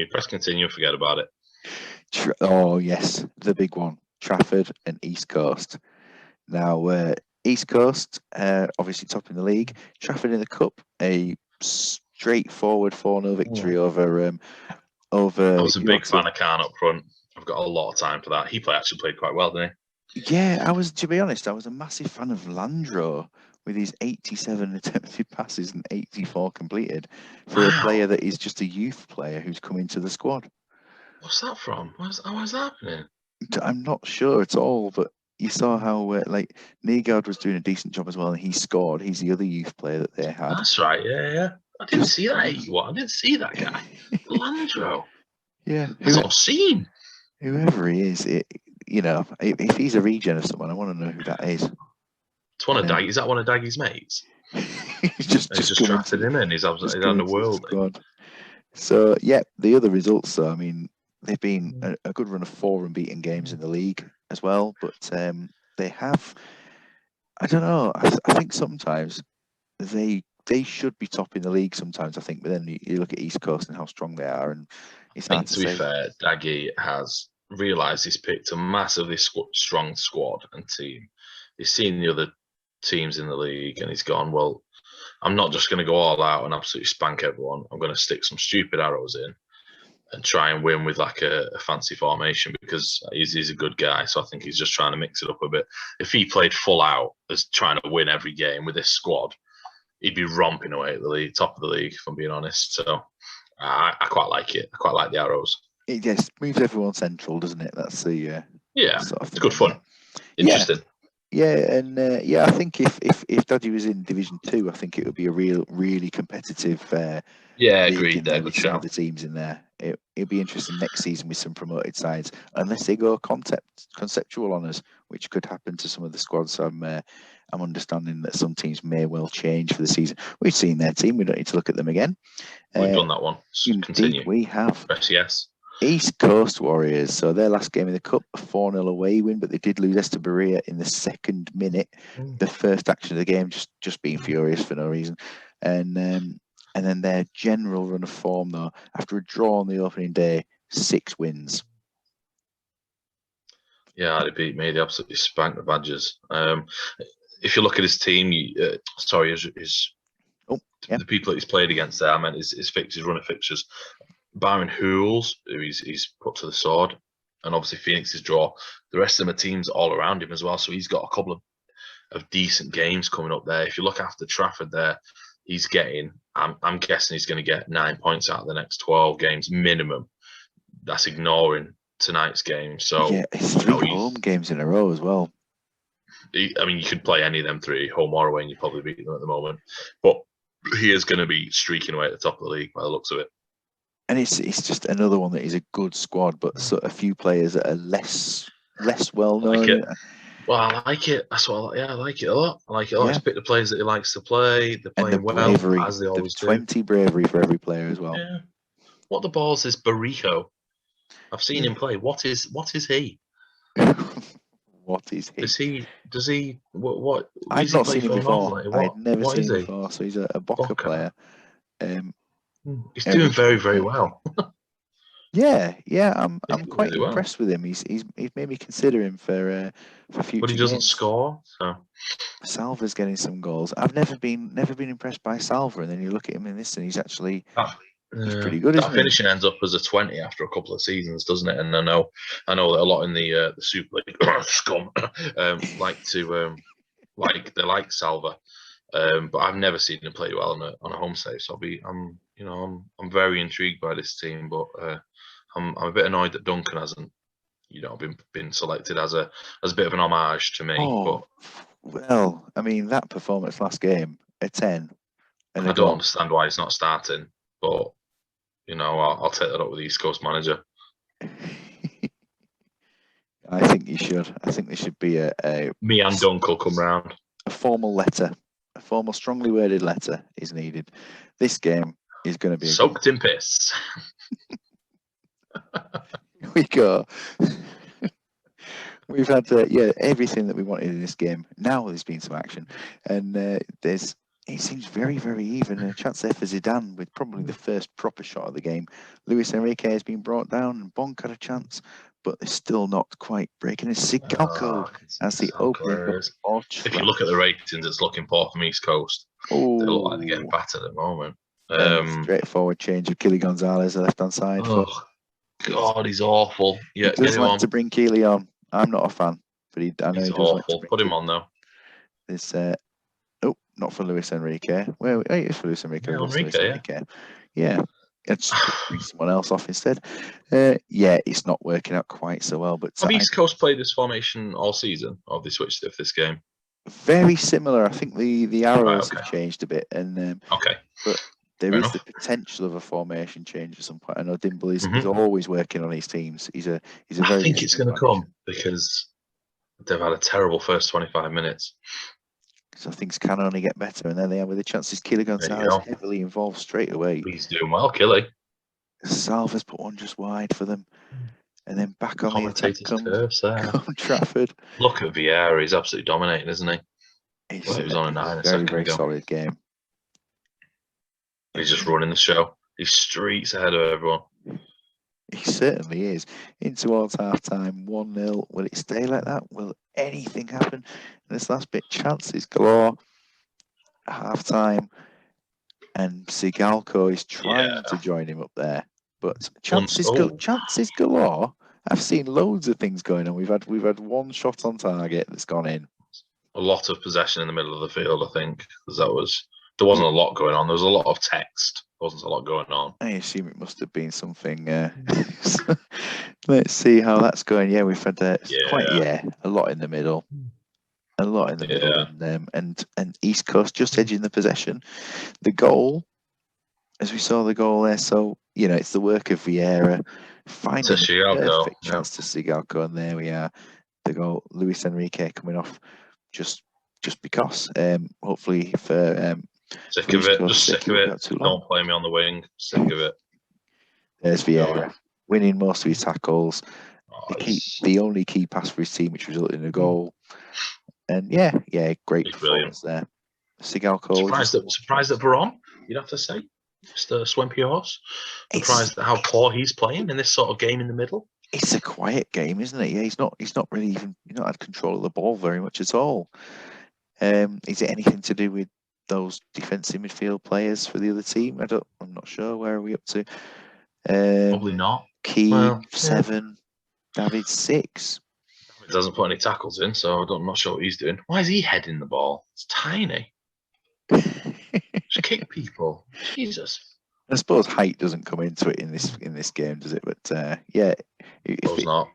Press continue, forget about it. Oh yes, the big one: Trafford and East Coast. Now East Coast, obviously top in the league. Trafford in the cup, a straightforward 4-0 victory over. I was a big fan of Khan up front. I've got a lot of time for that. He actually played quite well, didn't he? Yeah, to be honest, I was a massive fan of Landro with his 87 attempted passes and 84 completed for a player that is just a youth player who's come into the squad. What's that from? What's that happening? I'm not sure at all, but you saw how Nygaard was doing a decent job as well, and he scored. He's the other youth player that they had. That's right, yeah. I didn't see that 81. I didn't see that guy. Landro. Yeah. That's obscene. Whoever he is, if he's a regen of someone, I want to know who that is. It's one of Is that one of Daggy's mates? He's just drafted him in. He's absolutely done the world. So yeah, the other results. So I mean, they've been a good run of 4 unbeaten games in the league as well. But they have. I don't know. I think sometimes they should be top in the league. Sometimes I think, but then you look at East Coast and how strong they are, and it's hard to say. To be fair, Daggy has realised he's picked a massively strong squad and team. He's seen the other teams in the league and he's gone, well, I'm not just going to go all out and absolutely spank everyone. I'm going to stick some stupid arrows in and try and win with like a fancy formation because he's a good guy. So I think he's just trying to mix it up a bit. If he played full out as trying to win every game with this squad, he'd be romping away at the top of the league, if I'm being honest. So I quite like it. I quite like the arrows. It just moves everyone central, doesn't it? That's the sort of it's good fun. Interesting. Yeah, and I think if Daddy was in Division 2, I think it would be a really competitive. Agreed. There, with some of the teams in there. It'd be interesting next season with some promoted sides, unless they go conceptual honours, which could happen to some of the squads. I'm understanding that some teams may well change for the season. We've seen their team. We don't need to look at them again. We've done that one. Continue. We have. Yes. East Coast Warriors. So their last game in the cup, a 4-0 away win, but they did lose Esther Berea in the 2nd minute. The first action of the game, just being furious for no reason. And then their general run of form, though, after a draw on the opening day, 6 wins. Yeah, they beat me. They absolutely spanked the Badgers. If you look at his team, the people that he's played against there, I meant his fixtures, run of fixtures. Byron Hools, who he's put to the sword, and obviously Phoenix's draw. The rest of them are teams all around him as well. So he's got a couple of decent games coming up there. If you look after Trafford there, he's getting, I'm guessing he's going to get 9 points out of the next 12 games minimum. That's ignoring tonight's game. So yeah, it's 3 home games in a row as well. You could play any of them 3, home or away, and you probably beat them at the moment. But he is going to be streaking away at the top of the league by the looks of it. And it's just another one that is a good squad, but a few players that are less well known. Well, I like it. That's what I like it a lot. I like it a lot. He's picked the players that he likes to play. They're playing well, as they always do. 20 bravery for every player as well. Yeah. What the balls is Barrico? I've seen him play. What is he? What is he? Does he? What? I've not seen him before. I've never seen him before. So he's a Boca player. He's doing very, very well. Yeah, I'm quite really impressed with him. He's made me consider him for future. But he doesn't score. So Salva's getting some goals. I've never been impressed by Salva, and then you look at him in this, and he's actually he's pretty good. That finishing ends up as a 20 after a couple of seasons, doesn't it? And I know that a lot in the Super League scum they like Salva. But I've never seen him play well on a home save. So I'm very intrigued by this team, but I'm a bit annoyed that Duncan hasn't, been selected as a bit of an homage to me. Oh, Well, I mean, that performance last game, a 10. And I a don't goal. understand why he's not starting, but I'll take that up with the East Coast manager. I think you should. I think there should be Me and Dunk will come round. A formal letter, a formal, strongly worded letter is needed. This game is going to be soaked in piss. We go. We've had everything that we wanted in this game. Now there's been some action, and it seems very, very even. A chance there for Zidane with probably the first proper shot of the game. Luis Enrique has been brought down, and Bonk had a chance, but they're still not quite breaking. It's Sigalko as the opener. If you look at the ratings, it's looking poor from East Coast. They look like they're getting battered at the moment. Straightforward change of Kili Gonzalez, the left-hand side. Oh, God, he's awful. Yeah, he does like to bring Keely on. I'm not a fan, but I know he's he does awful. like to bring Put him on though. This not for Luis Enrique. Well, it is for Luis Enrique. Yeah, Luis Enrique. Yeah. Let's bring someone else off instead. It's not working out quite so well. But have East Coast played this formation all season, or have they switched it for this game? Very similar. I think the arrows have changed a bit, and but there is the potential of a formation change at some point. I know Dimble is always working on his teams. He's a very. I think it's going to come because they've had a terrible first 25 minutes. So things can only get better, and then they have with the chances. Kili Gonzalez heavily involved straight away. He's doing well, Killy. Salva's put one just wide for them, and then back on the attack comes Trafford. Look at Vieira; he's absolutely dominating, isn't he? He was on a 9 a second ago. Very solid game. He's just running the show. He's streets ahead of everyone. He certainly is. In towards half time, 1-0. Will it stay like that? Will anything happen in this last bit? Chances galore. Half time, and Sigalko is trying to join him up there, but chances galore. I've seen loads of things going on. We've had one shot on target that's gone in. A lot of possession in the middle of the field, I think, because there wasn't a lot going on. There was a lot of text. There wasn't a lot going on. I assume it must have been something. Let's see how that's going. Yeah, we've had a lot in the middle. A lot in the middle, and East Coast just edging the possession. The goal, as we saw the goal there, so it's the work of Vieira finding a perfect chance to Sigalko, and there we are. The goal, Luis Enrique coming off just because. Hopefully for sick of it, just sick of it. Don't play me on the wing. Sick of it. There's Vieira winning most of his tackles. The only key pass for his team, which resulted in a goal. And great performance there. Sigalko. Surprised that Veron, you'd have to say. Mr. Swempy Horse. Surprised at how poor he's playing in this sort of game in the middle. It's a quiet game, isn't it? Yeah, he's not really even not had control of the ball very much at all. Is it anything to do with those defensive midfield players for the other team? I'm not sure. Where are we up to? Probably not. Key 7, David 6. He doesn't put any tackles in, so I'm not sure what he's doing. Why is he heading the ball? It's tiny. Just kick people. Jesus. I suppose height doesn't come into it in this game, does it? But if not.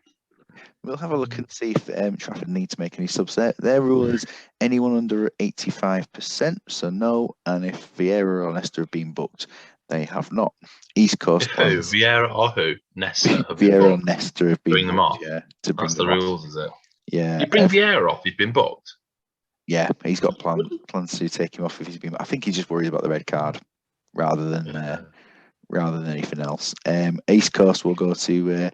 We'll have a look and see if Trafford need to make any subs there. Their rule is anyone under 85%, so no. And if Vieira or Nesta have been booked, they have not. East Coast. Who? Vieira or who? Nesta. Vieira or Nesta have been bring them off. Yeah, that's the rules, is it? Yeah. You bring Vieira off. He's been booked. Yeah, he's got plans to take him off if he's been. I think he's just worried about the red card rather than anything else. East Coast will go to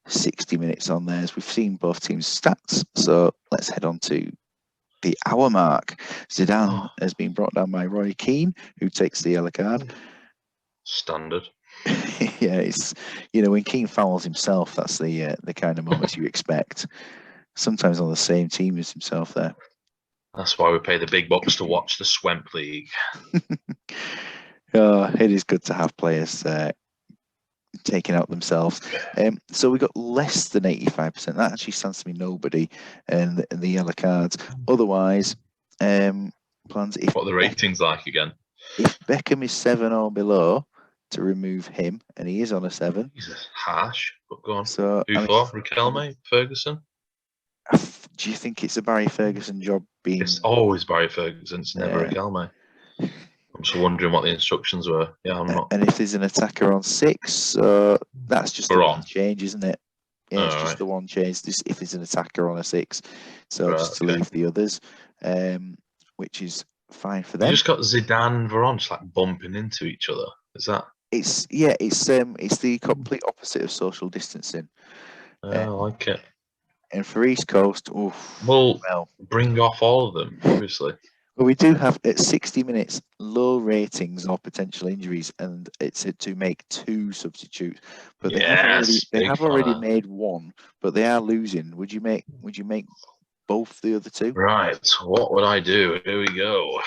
60 minutes on theirs. We've seen both teams' stats, so let's head on to the hour mark. Zidane has been brought down by Roy Keane, who takes the yellow card. Standard. Yeah, it's when Keane fouls himself, that's the kind of moments you expect. Sometimes on the same team as himself there. That's why we pay the big bucks to watch the Swemp League. It is good to have players taking out themselves. So we got less than 85%. That actually stands to be nobody, and the yellow cards. Otherwise, plans. What are the ratings like again? If Beckham is 7 or below, to remove him, and he is on a 7. Jesus, harsh. But go on. So who for? Riquelme, Ferguson. Do you think it's a Barry Ferguson job being? It's always Barry Ferguson. It's never a Kelme. I'm just wondering what the instructions were. Yeah, I'm not. And if there's an attacker on 6, that's just the one change, isn't it? Yeah, it's just the one change. If there's an attacker on a 6, so just to leave the others, which is fine for them. You just got Zidane and Veron just like bumping into each other. Is that? It's the complete opposite of social distancing. I like it. And for East Coast, well, bring off all of them, obviously. Well, we do have at 60 minutes low ratings or potential injuries, and it's to make 2 substitutes. But they have already made 1, but they are losing. Would you make both the other 2? Right. So what would I do? Here we go.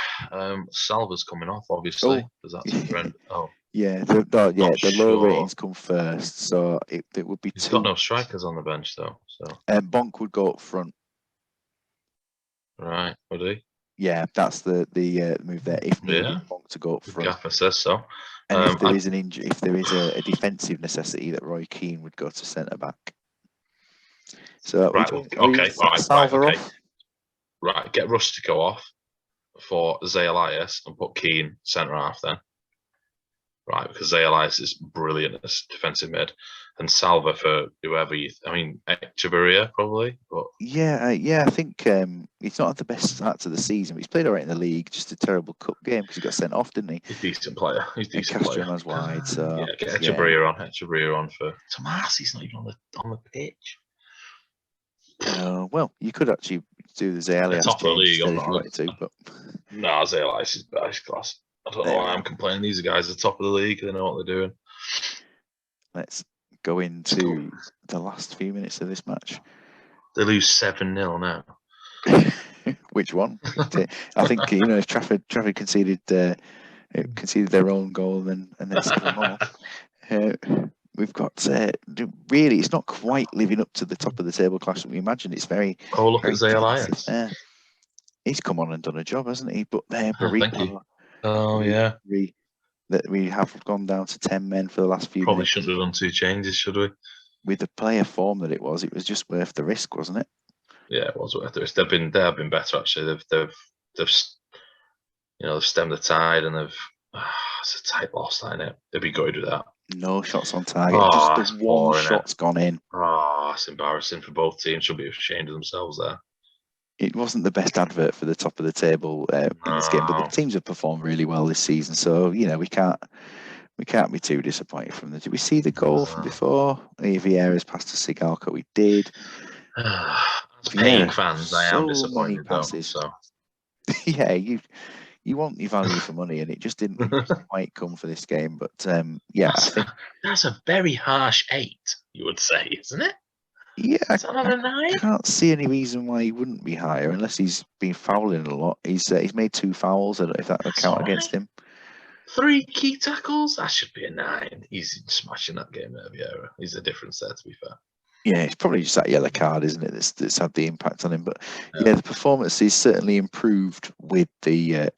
Salva's coming off, obviously, because that's a friend. Oh. Yeah, the low ratings come first, so it would be. He's got no strikers on the bench though, so. Bonk would go up front. Right, would he? Yeah, that's the move there. If needed, Bonk to go up front. Gaffer says so. And if there is an injury, if there is a defensive necessity, that Roy Keane would go to centre back. So right, okay, right, get Rustico off for Zay Elias and put Keane centre half then. Right, because Zay Elias is brilliant as defensive mid, and Salva for whoever Echeverria probably. But I think he's not had the best start to the season. But he's played all right in the league. Just a terrible cup game because he got sent off, didn't he? He's a decent player. He's decent player. Castro wide, so get Echeverria on. Echeverria on for Tomasi's not even on the pitch. Well, you could actually do the Zay Elias top of the league if you wanted to, but no, Zay Elias is best class. I don't know why I'm complaining. These guys are top of the league. They know what they're doing. Let's go into the last few minutes of this match. They lose 7-0 now. Which one? I think if Trafford conceded their own goal and then 7 more. We've got really, it's not quite living up to the top of the table clash that we imagined. It's very. Oh, look at Zay Elias. He's come on and done a job, hasn't he? But Barrico. Oh yeah. That we have gone down to 10 men for the last few Probably minutes. shouldn't have done 2 changes, should we? With the player form that it was just worth the risk, wasn't it? Yeah, it was worth the risk. They have been better actually. They've stemmed the tide and it's a tight loss, isn't it? They'd be good to do that. No shots on target. Just the one shot's gone in. It's embarrassing for both teams. Should be ashamed of themselves there. It wasn't the best advert for the top of the table in this game, but the teams have performed really well this season. So we can't be too disappointed from them. Did we see the goal from before? Vieira's passed to Sigalko. We did. As paying fans, I am disappointed though. So yeah, you want your value for money, and it just didn't quite come for this game. But I think that's a very harsh 8, you would say, isn't it? Yeah, I can't see any reason why he wouldn't be higher unless he's been fouling a lot. He's made 2 fouls. I don't know if that would count against him. 3 key tackles. That should be a 9. He's smashing that game there, Vieira. He's a difference there, to be fair. Yeah, it's probably just that yellow card, isn't it? That's had the impact on him. But the performance is certainly improved with the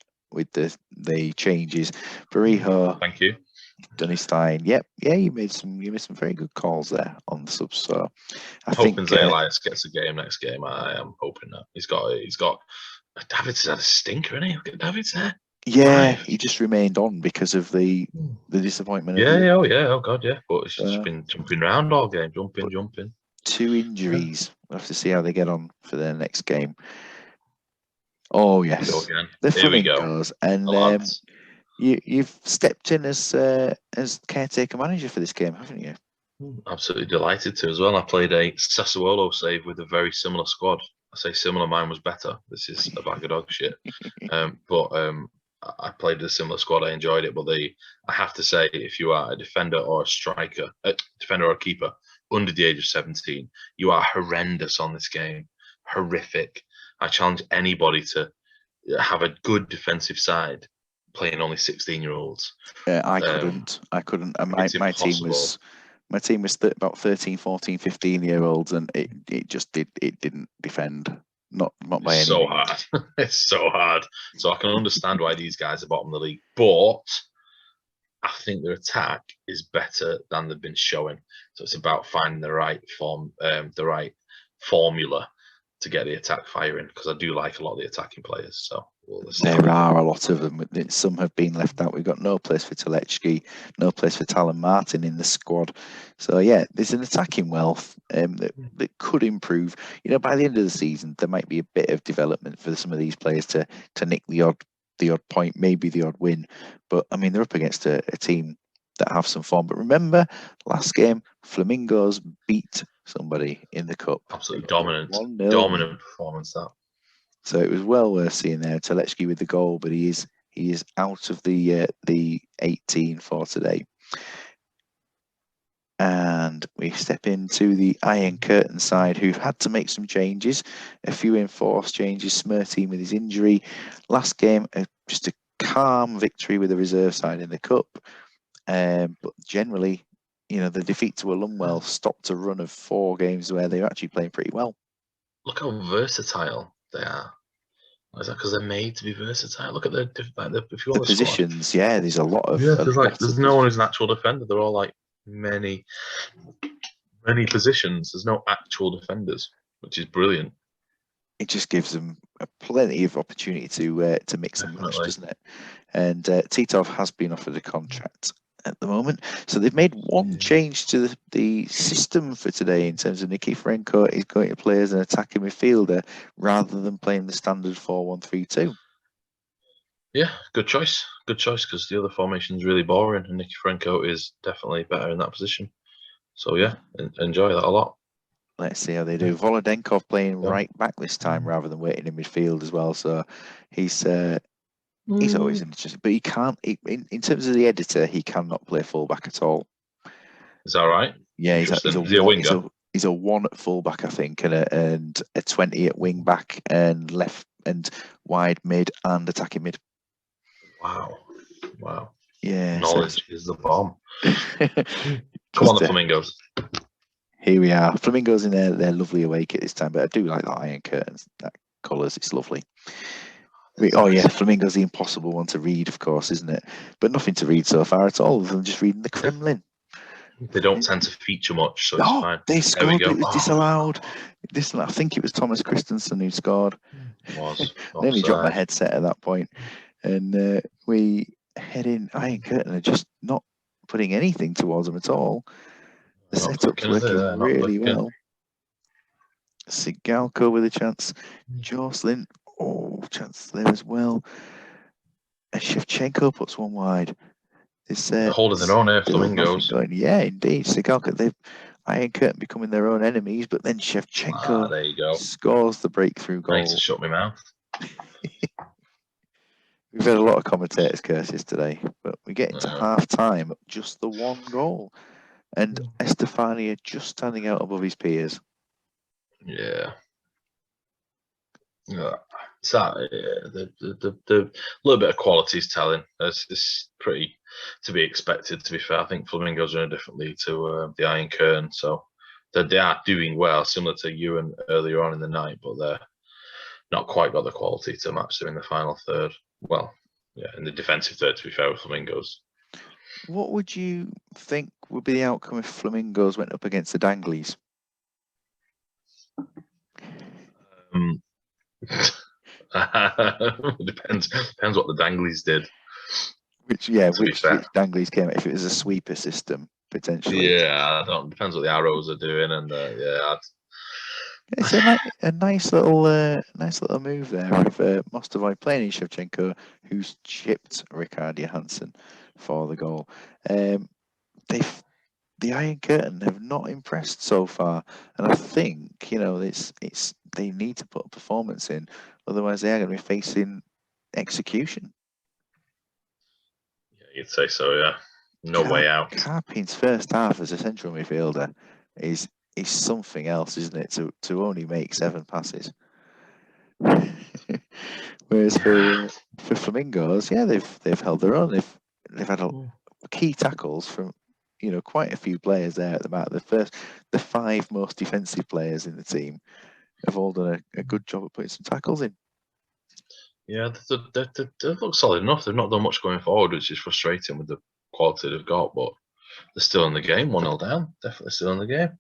changes. Barriho, thank you. Done his thing. Yep. Yeah, you made some very good calls there on the subs. So I think Zay Elias gets a game next game. I am hoping that he's got David's had a stinker, isn't he? Look at David's there. Yeah, he just remained on because of the disappointment. Oh god, yeah. But he's just been jumping around all game, jumping. 2 injuries. We'll have to see how they get on for their next game. Oh yes, the fun goes, and you've stepped in as caretaker manager for this game, haven't you? Absolutely delighted to as well. I played a Sassuolo save with a very similar squad. I say similar, mine was better. This is a bag of dog shit. But I played a similar squad. I enjoyed it. But I have to say, if you are a defender or a striker, a defender or a keeper under the age of 17, you are horrendous on this game. Horrific. I challenge anybody to have a good defensive side playing only 16-year-olds. I couldn't. And my team was about 13, 14, 15-year-olds, and it didn't defend. Not by any means. Hard. It's so hard. So I can understand why these guys are bottom of the league, but I think their attack is better than they've been showing. So it's about finding the right form, the right formula. to get the attack firing, because I do like a lot of the attacking players. So there are a lot of them. Some have been left out. We've got no place for Telechki, no place for Talon Martin in the squad. So yeah, there's an attacking wealth that could improve. You know, by the end of the season, there might be a bit of development for some of these players to nick the odd point, maybe the odd win. But I mean, they're up against a team that have some form. But remember, last game, Flamingos beat somebody in the cup. Absolutely dominant 1-0. Dominant performance, that. So it was well worth seeing there. Telechki with the goal, but he is out of the 18 for today. And we step into the Iron Curtain side, who've had to make some changes, a few enforced changes. Smirteen with his injury. Last game, just a calm victory with the reserve side in the cup. But generally, you know, the defeat to Alumwell stopped a run of 4 games where they're actually playing pretty well. Look how versatile they are. Is that because they're made to be versatile? Look at the positions. Squad. Yeah, there's a lot of. Yeah, there's no one who's an actual defender. They're all like many positions. There's no actual defenders, which is brilliant. It just gives them plenty of opportunity to mix and match, doesn't it? And Titov has been offered a contract at the moment, so they've made one change to the system for today in terms of Nikiforenko is going to play as an attacking midfielder rather than playing the standard 4-1-3-2. Yeah, good choice, because the other formation is really boring, and Nikiforenko is definitely better in that position. So yeah, enjoy that a lot. Let's see how they do. Volodenkov playing right back this time rather than waiting in midfield as well. So he's always interesting, but he can't. In terms of the editor, he cannot play fullback at all. Is that right? Yeah, he's a winger. He's a 1 at fullback, I think, and a 20 at wing back and left and wide mid and attacking mid. Wow. Yeah, knowledge is the bomb. Come on, the Flamingos. Here we are. Flamingos in their lovely awake at this time, but I do like the Iron Curtains, that colours. It's lovely. Flamingo's the impossible one to read, of course, isn't it? But nothing to read so far at all, other than just reading the Kremlin. They don't tend to feature much, so it's fine. They scored, but it was disallowed. I think it was Thomas Christensen who scored. It was. Nearly dropped my headset at that point. And we head in. Iron Curtain are just not putting anything towards them at all. The setup's working really well. Sigalko with a chance. Jocelyn, chance there as well. And Shevchenko puts one wide. They're holding their own here, Flamingos. Yeah, indeed. Sigalko, Iron Curtain becoming their own enemies, but then Shevchenko there you go. Scores the breakthrough goal. Thanks to shut my mouth. We've had a lot of commentators' curses today, but we get into half time, just the 1 goal. And Estefania just standing out above his peers. Yeah. So the little bit of quality is telling. It's pretty to be expected, to be fair. I think Flamingos are in a different league to the Iron Curtain, so they are doing well, similar to you and earlier on in the night, but they're not quite got the quality to match them in the final third. Well, yeah, in the defensive third, to be fair, with Flamingos. What would you think would be the outcome if Flamingos went up against the Danglies? Depends what the Danglies did. Which Danglies came? If it was a sweeper system, potentially. Yeah, depends what the Arrows are doing, and it's a nice little move there of Mostovoy playing in Shevchenko, who's chipped Rikard Johansson for the goal. The Iron Curtain have not impressed so far, and I think they need to put a performance in, otherwise they are going to be facing execution. Yeah, you'd say so. Yeah, no way out. Karpin's first half as a central midfielder is something else, isn't it? To only make 7 passes. Whereas for Flamingos, they've held their own. They've had key tackles from quite a few players there at the back. The 5 most defensive players in the team have all done a good job of putting some tackles in. Yeah, they look solid enough. They've not done much going forward, which is frustrating with the quality they've got, but they're still in the game. 1-0 down, definitely still in the game.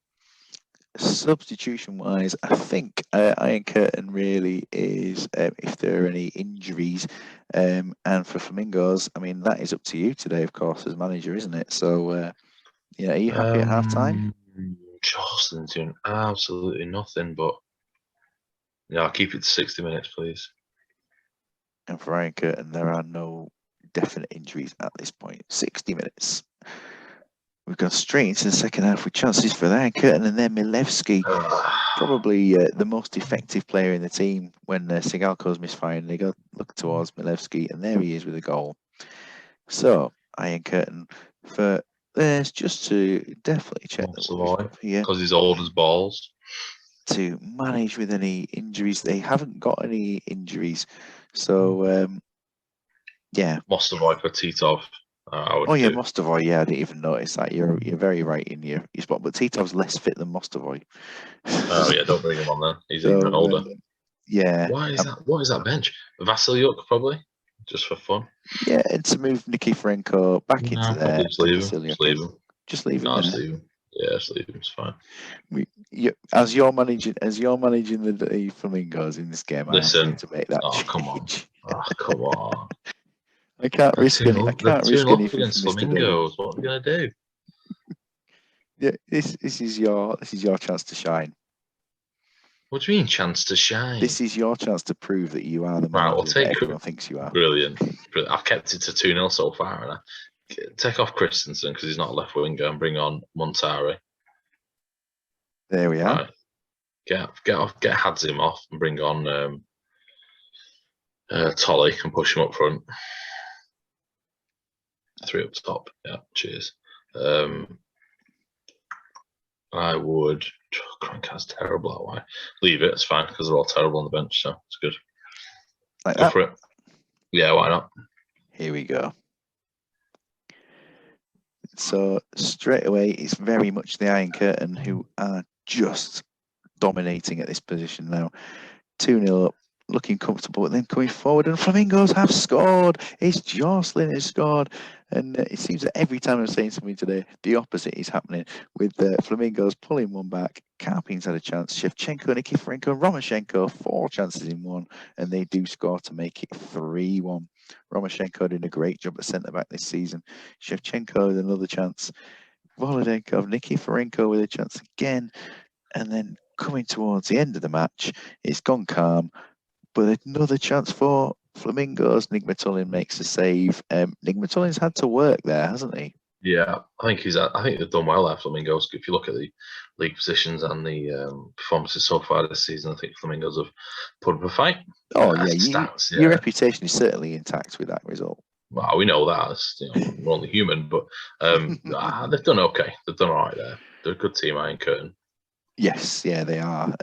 Substitution-wise, I think Iron Curtain really is if there are any injuries. And for Flamingos, I mean, that is up to you today, of course, as manager, isn't it? So, are you happy at half-time? Jocelyn's doing absolutely nothing, but yeah, I'll keep it to 60 minutes, please. And for Iron Curtain, there are no definite injuries at this point. 60 minutes. We've gone straight into the second half with chances for Iron Curtain, and then Milevski, probably the most effective player in the team when Sigalko's misfiring. They go look towards Milevski, and there he is with a goal. So Iron Curtain for there's just to definitely check that here because he's old as balls. To manage with any injuries. They haven't got any injuries, so yeah. Mostovoy for Titov. Mostovoy. Yeah, I didn't even notice that. You're very right in your spot. But Titov's less fit than Mostovoy. Oh yeah, don't bring him on then. He's even older. Yeah. Why is that? What is that bench? Vasilyuk probably, just for fun. Yeah, and to move Nikiforenko back into there. Just leave him. Just leave him. Just leave him. Yeah, just leave him. It's fine. As you're managing the Flamingos in this game, listen, I'm going to make that change. Come on. Oh, come on. I can't risk any. I can't risk anything against Flamingos. What are we gonna do? Yeah, this is your chance to shine. What do you mean, chance to shine? This is your chance to prove that you are the manager that everyone thinks you are. Brilliant. I've kept it to 2-0 so far, and I take off Christensen because he's not a left winger and bring on Montari. There we are. Right. Get Hadzim off and bring on Tolly and push him up front. 3 up top. Yeah, cheers. I would. Crank's terrible that way. Leave it. It's fine because they're all terrible on the bench, so it's good. Go for it. Yeah, why not? Here we go. So straight away, it's very much the Iron Curtain who are just dominating at this position now. 2-0 up, looking comfortable, but then coming forward, and Flamingos have scored. It's Jocelyn who scored. And it seems that every time I'm saying something today, the opposite is happening with Flamingos pulling one back. Karpin's had a chance. Shevchenko, Nikiforenko, and Romashchenko, 4 chances in 1, and they do score to make it 3-1. Romashchenko doing a great job at centre-back this season. Shevchenko with another chance. Volodenkov, Nikiforenko with a chance again. And then coming towards the end of the match, it's gone calm, but another chance for Flamingos. Nigmatulin makes a save. Nigmatulin's had to work there, hasn't he? Yeah, I think they've done well there, Flamingos. If you look at the league positions and the performances so far this season, I think Flamingos have put up a fight. Oh yeah, your reputation is certainly intact with that result. Well, we know that. We're only human, but they've done okay. They've done all right there. They're a good team, Iron Curtain. Yes, yeah, they are.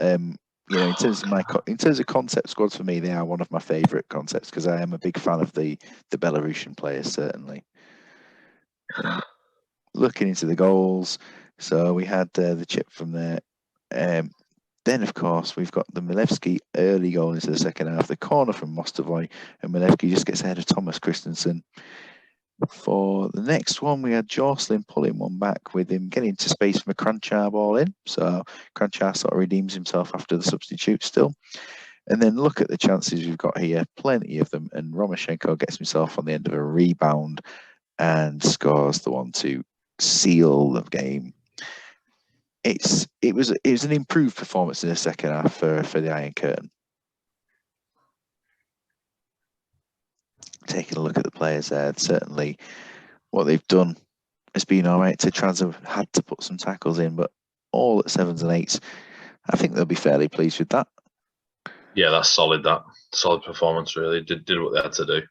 In terms of concept squads for me, they are one of my favourite concepts because I am a big fan of the Belarusian players, certainly. Looking into the goals, so we had the chip from there. Then, of course, we've got the Milevski early goal into the second half, the corner from Mostovoy, and Milevski just gets ahead of Thomas Christensen. For the next one, we had Jocelyn pulling one back with him getting into space from a Kranchar ball in. So Kranchar sort of redeems himself after the substitute still. And then look at the chances we've got here, plenty of them. And Romashchenko gets himself on the end of a rebound and scores the one to seal the game. It was an improved performance in the second half for the Iron Curtain. Taking a look at the players there, certainly what they've done has been all right. Trans have had to put some tackles in, but all at 7s and 8s. I think they'll be fairly pleased with that. Yeah, that's solid. That solid performance really did what they had to do.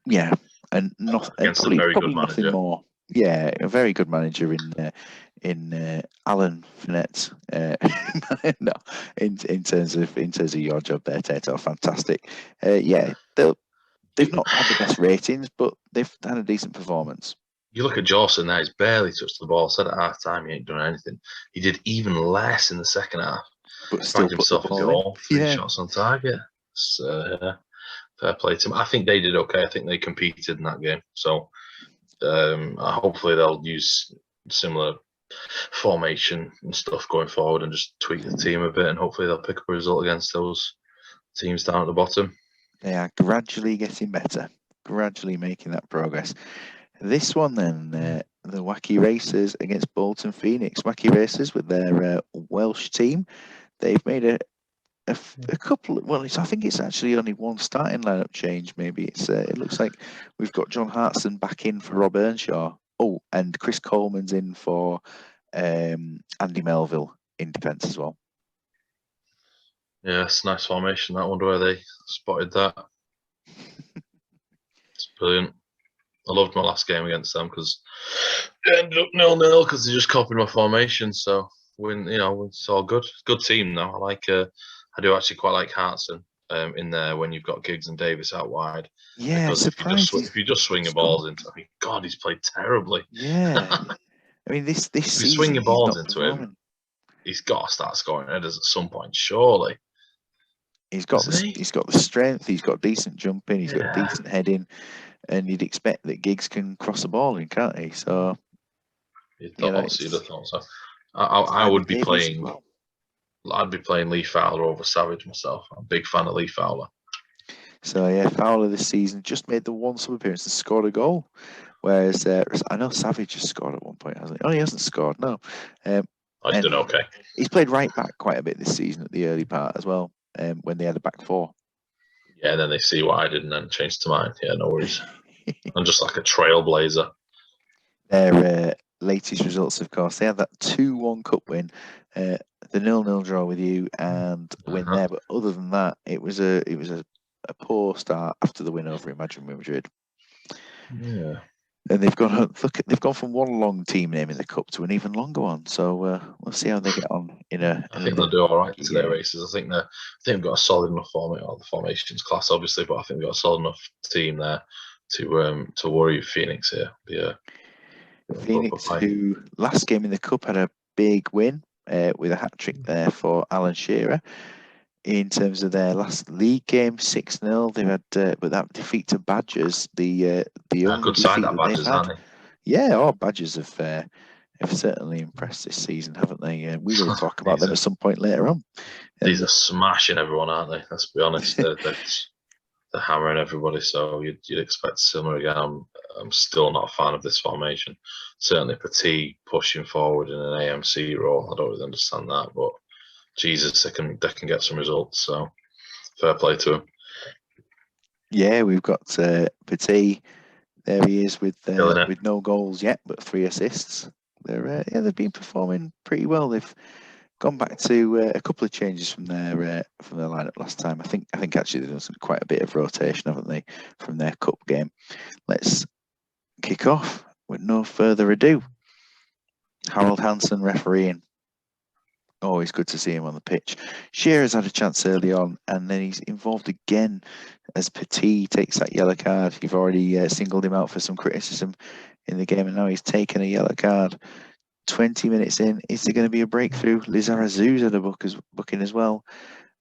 Yeah, and probably nothing more. Yeah, a very good manager in Alan Finette. No, in terms of your job there, Tato, fantastic. Yeah, they've not had the best ratings, but they've had a decent performance. You look at Jocelyn there; he's barely touched the ball. Said at half time he ain't done anything. He did even less in the second half. But still himself a goal, 3 shots on target. So, fair play to him. I think they did okay. I think they competed in that game. So hopefully they'll use similar formation and stuff going forward, and just tweak the team a bit, and hopefully they'll pick up a result against those teams down at the bottom. They are gradually getting better, gradually making that progress. This one then, the Wacky Racers against Bolton Phoenix. Wacky Racers with their Welsh team. They've made a couple. Well, I think it's actually only one starting lineup change. Maybe it looks like we've got John Hartson back in for Rob Earnshaw. Oh, and Chris Coleman's in for Andy Melville in defence as well. Yeah, it's a nice formation. I wonder where they spotted that. It's brilliant. I loved my last game against them because it ended up 0-0 because they just copied my formation. So it's all good. Good team now. I like. I do actually quite like Hartson in there when you've got Giggs and Davis out wide. Yeah, because if you just swing your balls into, I mean, God, he's played terribly. Yeah, I mean this if you season swing your balls he's into him, he's got to start scoring headers at some point, surely. He's got the strength. He's got decent jumping. He's got decent heading. And you'd expect that Giggs can cross the ball in, can't he? So you'd have thought so. I would be playing. Well. I'd be playing Lee Fowler over Savage myself. I'm a big fan of Lee Fowler. So yeah, Fowler this season just made the one sub appearance and scored a goal. Whereas I know Savage has scored at one point, hasn't he? Oh, he hasn't scored. No. He's done okay. He's played right back quite a bit this season at the early part as well. When they had a back four. Yeah, and then they see what I did and then changed to mine. Yeah, no worries. I'm just like a trailblazer. Their latest results, of course, they had that 2-1 cup win, the 0-0 draw with you, and win there. But other than that, it was a poor start after the win over Imagine Madrid. Yeah. And they've gone from one long team name in the cup to an even longer one. So we'll see how they get on I think they'll do all right to their races. I think they've got a solid enough the formations class, obviously, but I think they've got a solid enough team there to worry Phoenix here. Yeah. Phoenix, who last game in the cup had a big win with a hat trick there for Alan Shearer. In terms of their last league game, 6-0, they've had, but that defeat to Badgers, the only good sign that Badgers, aren't they? Yeah, Badgers have certainly impressed this season, haven't they? We will talk about them at some point later on. These are smashing everyone, aren't they? Let's be honest, they're hammering everybody. So you'd expect similar again. I'm still not a fan of this formation. Certainly, Petit pushing forward in an AMC role. I don't really understand that, but Jesus, they can get some results. So fair play to him. Yeah, we've got Petit. There he is with no goals yet, but 3 assists. They've been performing pretty well. They've gone back to a couple of changes from their lineup last time. I think actually they've done quite a bit of rotation, haven't they, from their cup game? Let's kick off with no further ado. Harold Hansen refereeing. Always good to see him on the pitch. Shearer's had a chance early on, and then he's involved again as Petit takes that yellow card. You've already singled him out for some criticism in the game, and now he's taken a yellow card. 20 minutes in, is there going to be a breakthrough? Liz Arazu's had a booking as well.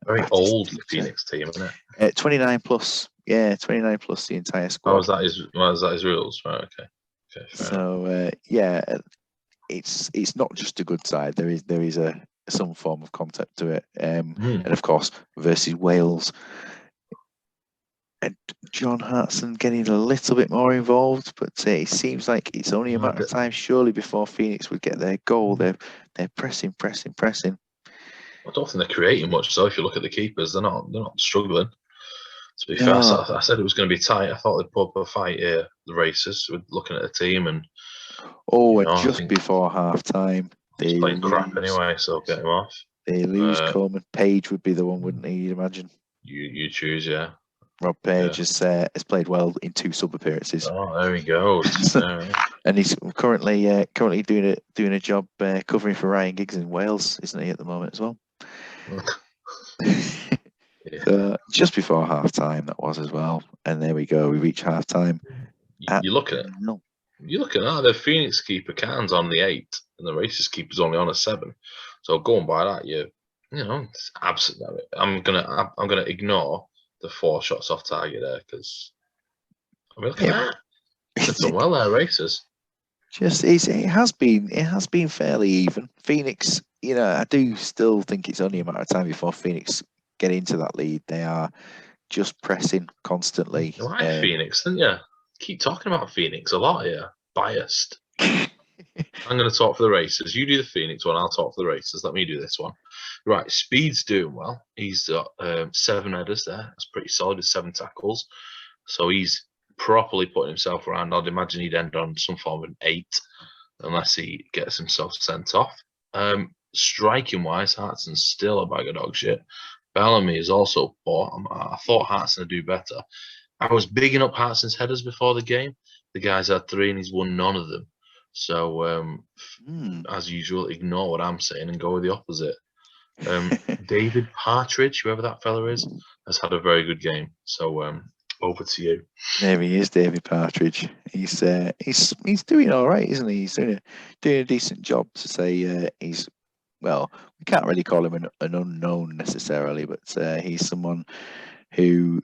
Very old Phoenix team, isn't it? 29 plus. Yeah, 29 plus the entire squad. Was that his rules? Right, okay. So it's not just a good side. There is some form of contact to it, and of course versus Wales. And John Hartson getting a little bit more involved, but it seems like it's only a matter of time, surely, before Phoenix would get their goal. They're pressing. I don't think they're creating much. So if you look at the keepers, they're not struggling. To be fair, I said it was going to be tight. I thought they'd put up a fight here. The Racers, with looking at the team, and just before half time, he's playing crap anyway, so get him off. They lose Coleman. Page would be the one, wouldn't he? You'd imagine. You choose, yeah. Rob Page has played well in 2 sub appearances. Oh, there he goes. And he's currently doing a job covering for Ryan Giggs in Wales, isn't he, at the moment as well? Just before half time, that was as well. And there we go. We reach half time. You look at it. No. You're looking at the Phoenix keeper Can's on the 8, and the Racers keeper's only on a 7. So going by that, it's absolutely. I'm gonna ignore the 4 shots off target there because look at that. They've done well there, Racers. it has been fairly even. Phoenix, I do still think it's only a matter of time before Phoenix get into that lead. They are just pressing constantly. You like Phoenix, didn't you? Keep talking about Phoenix a lot here. Biased. I'm going to talk for the races. You do the Phoenix one. I'll talk for the races. Let me do this one. Right, Speed's doing well. He's got 7 headers there. That's pretty solid with 7 tackles. So he's properly putting himself around. I'd imagine he'd end on some form of an 8 unless he gets himself sent off. Striking wise, Hartson's still a bag of dog shit. Bellamy is also poor. I thought Hartson would do better. I was bigging up Hartson's headers before the game. The guy's had 3 and he's won none of them. So, as usual, ignore what I'm saying and go with the opposite. David Partridge, whoever that fella is, has had a very good game. So, over to you. There he is, David Partridge. He's doing all right, isn't he? He's doing a decent job. To say we can't really call him an unknown necessarily, but he's someone who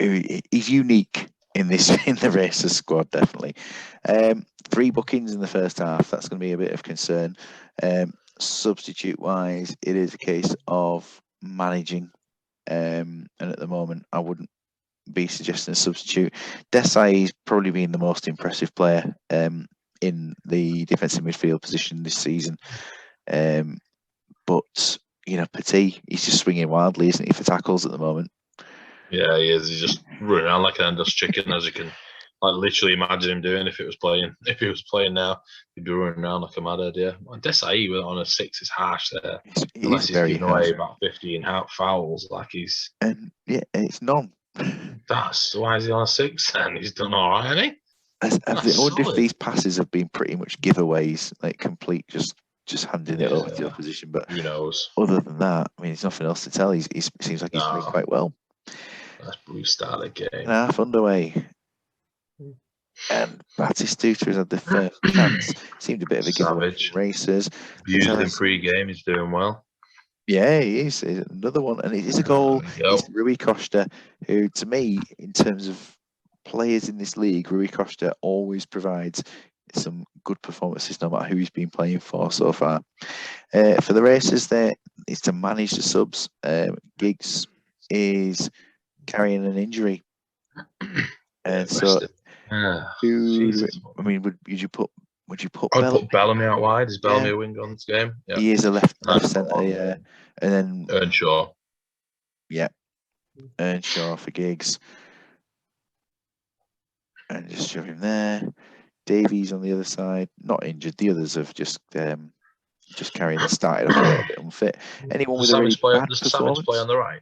is unique in the Racers squad, definitely. 3 bookings in the first half. That's going to be a bit of concern. Substitute wise, it is a case of managing, and at the moment, I wouldn't be suggesting a substitute. Desai is probably been the most impressive player in the defensive midfield position this season. But Petit, he's just swinging wildly, isn't he, for tackles at the moment? Yeah, he is. He's just running around like an endless chicken, as you can literally imagine him doing if it was playing. If he was playing now, he'd be running around like a madhead. Yeah, Desai on a 6 is harsh there, unless he's giving away about 15 fouls. Like he's it's none. That's why is he on a 6? And he's done all right, hasn't he? I wonder if these passes have been pretty much giveaways, like complete just handing it over to the opposition. But who knows? Other than that, I mean, there's nothing else to tell. He seems like he's doing quite well. Let's restart the game. Half underway. And Batistuta has had the first chance. Seemed a bit of a giveaway for Racers. Viewed in pre-game, he's doing well. Yeah, he is. Another one. And it is a goal. It's Rui Costa, who, to me, in terms of players in this league, Rui Costa always provides some good performances, no matter who he's been playing for so far. For the Racers, there is to manage the subs. Giggs is carrying an injury, and so I mean, would you put I'd put Bellamy out wide? Is Bellamy a winger on this game? Yeah. He is a left centre, yeah. And then Earnshaw. Yeah. Earnshaw for Giggs. And just shove him there. Davies on the other side, not injured. The others have just carrying the started off a little bit unfit. Anyone with a really bad performance? Savage play on the right?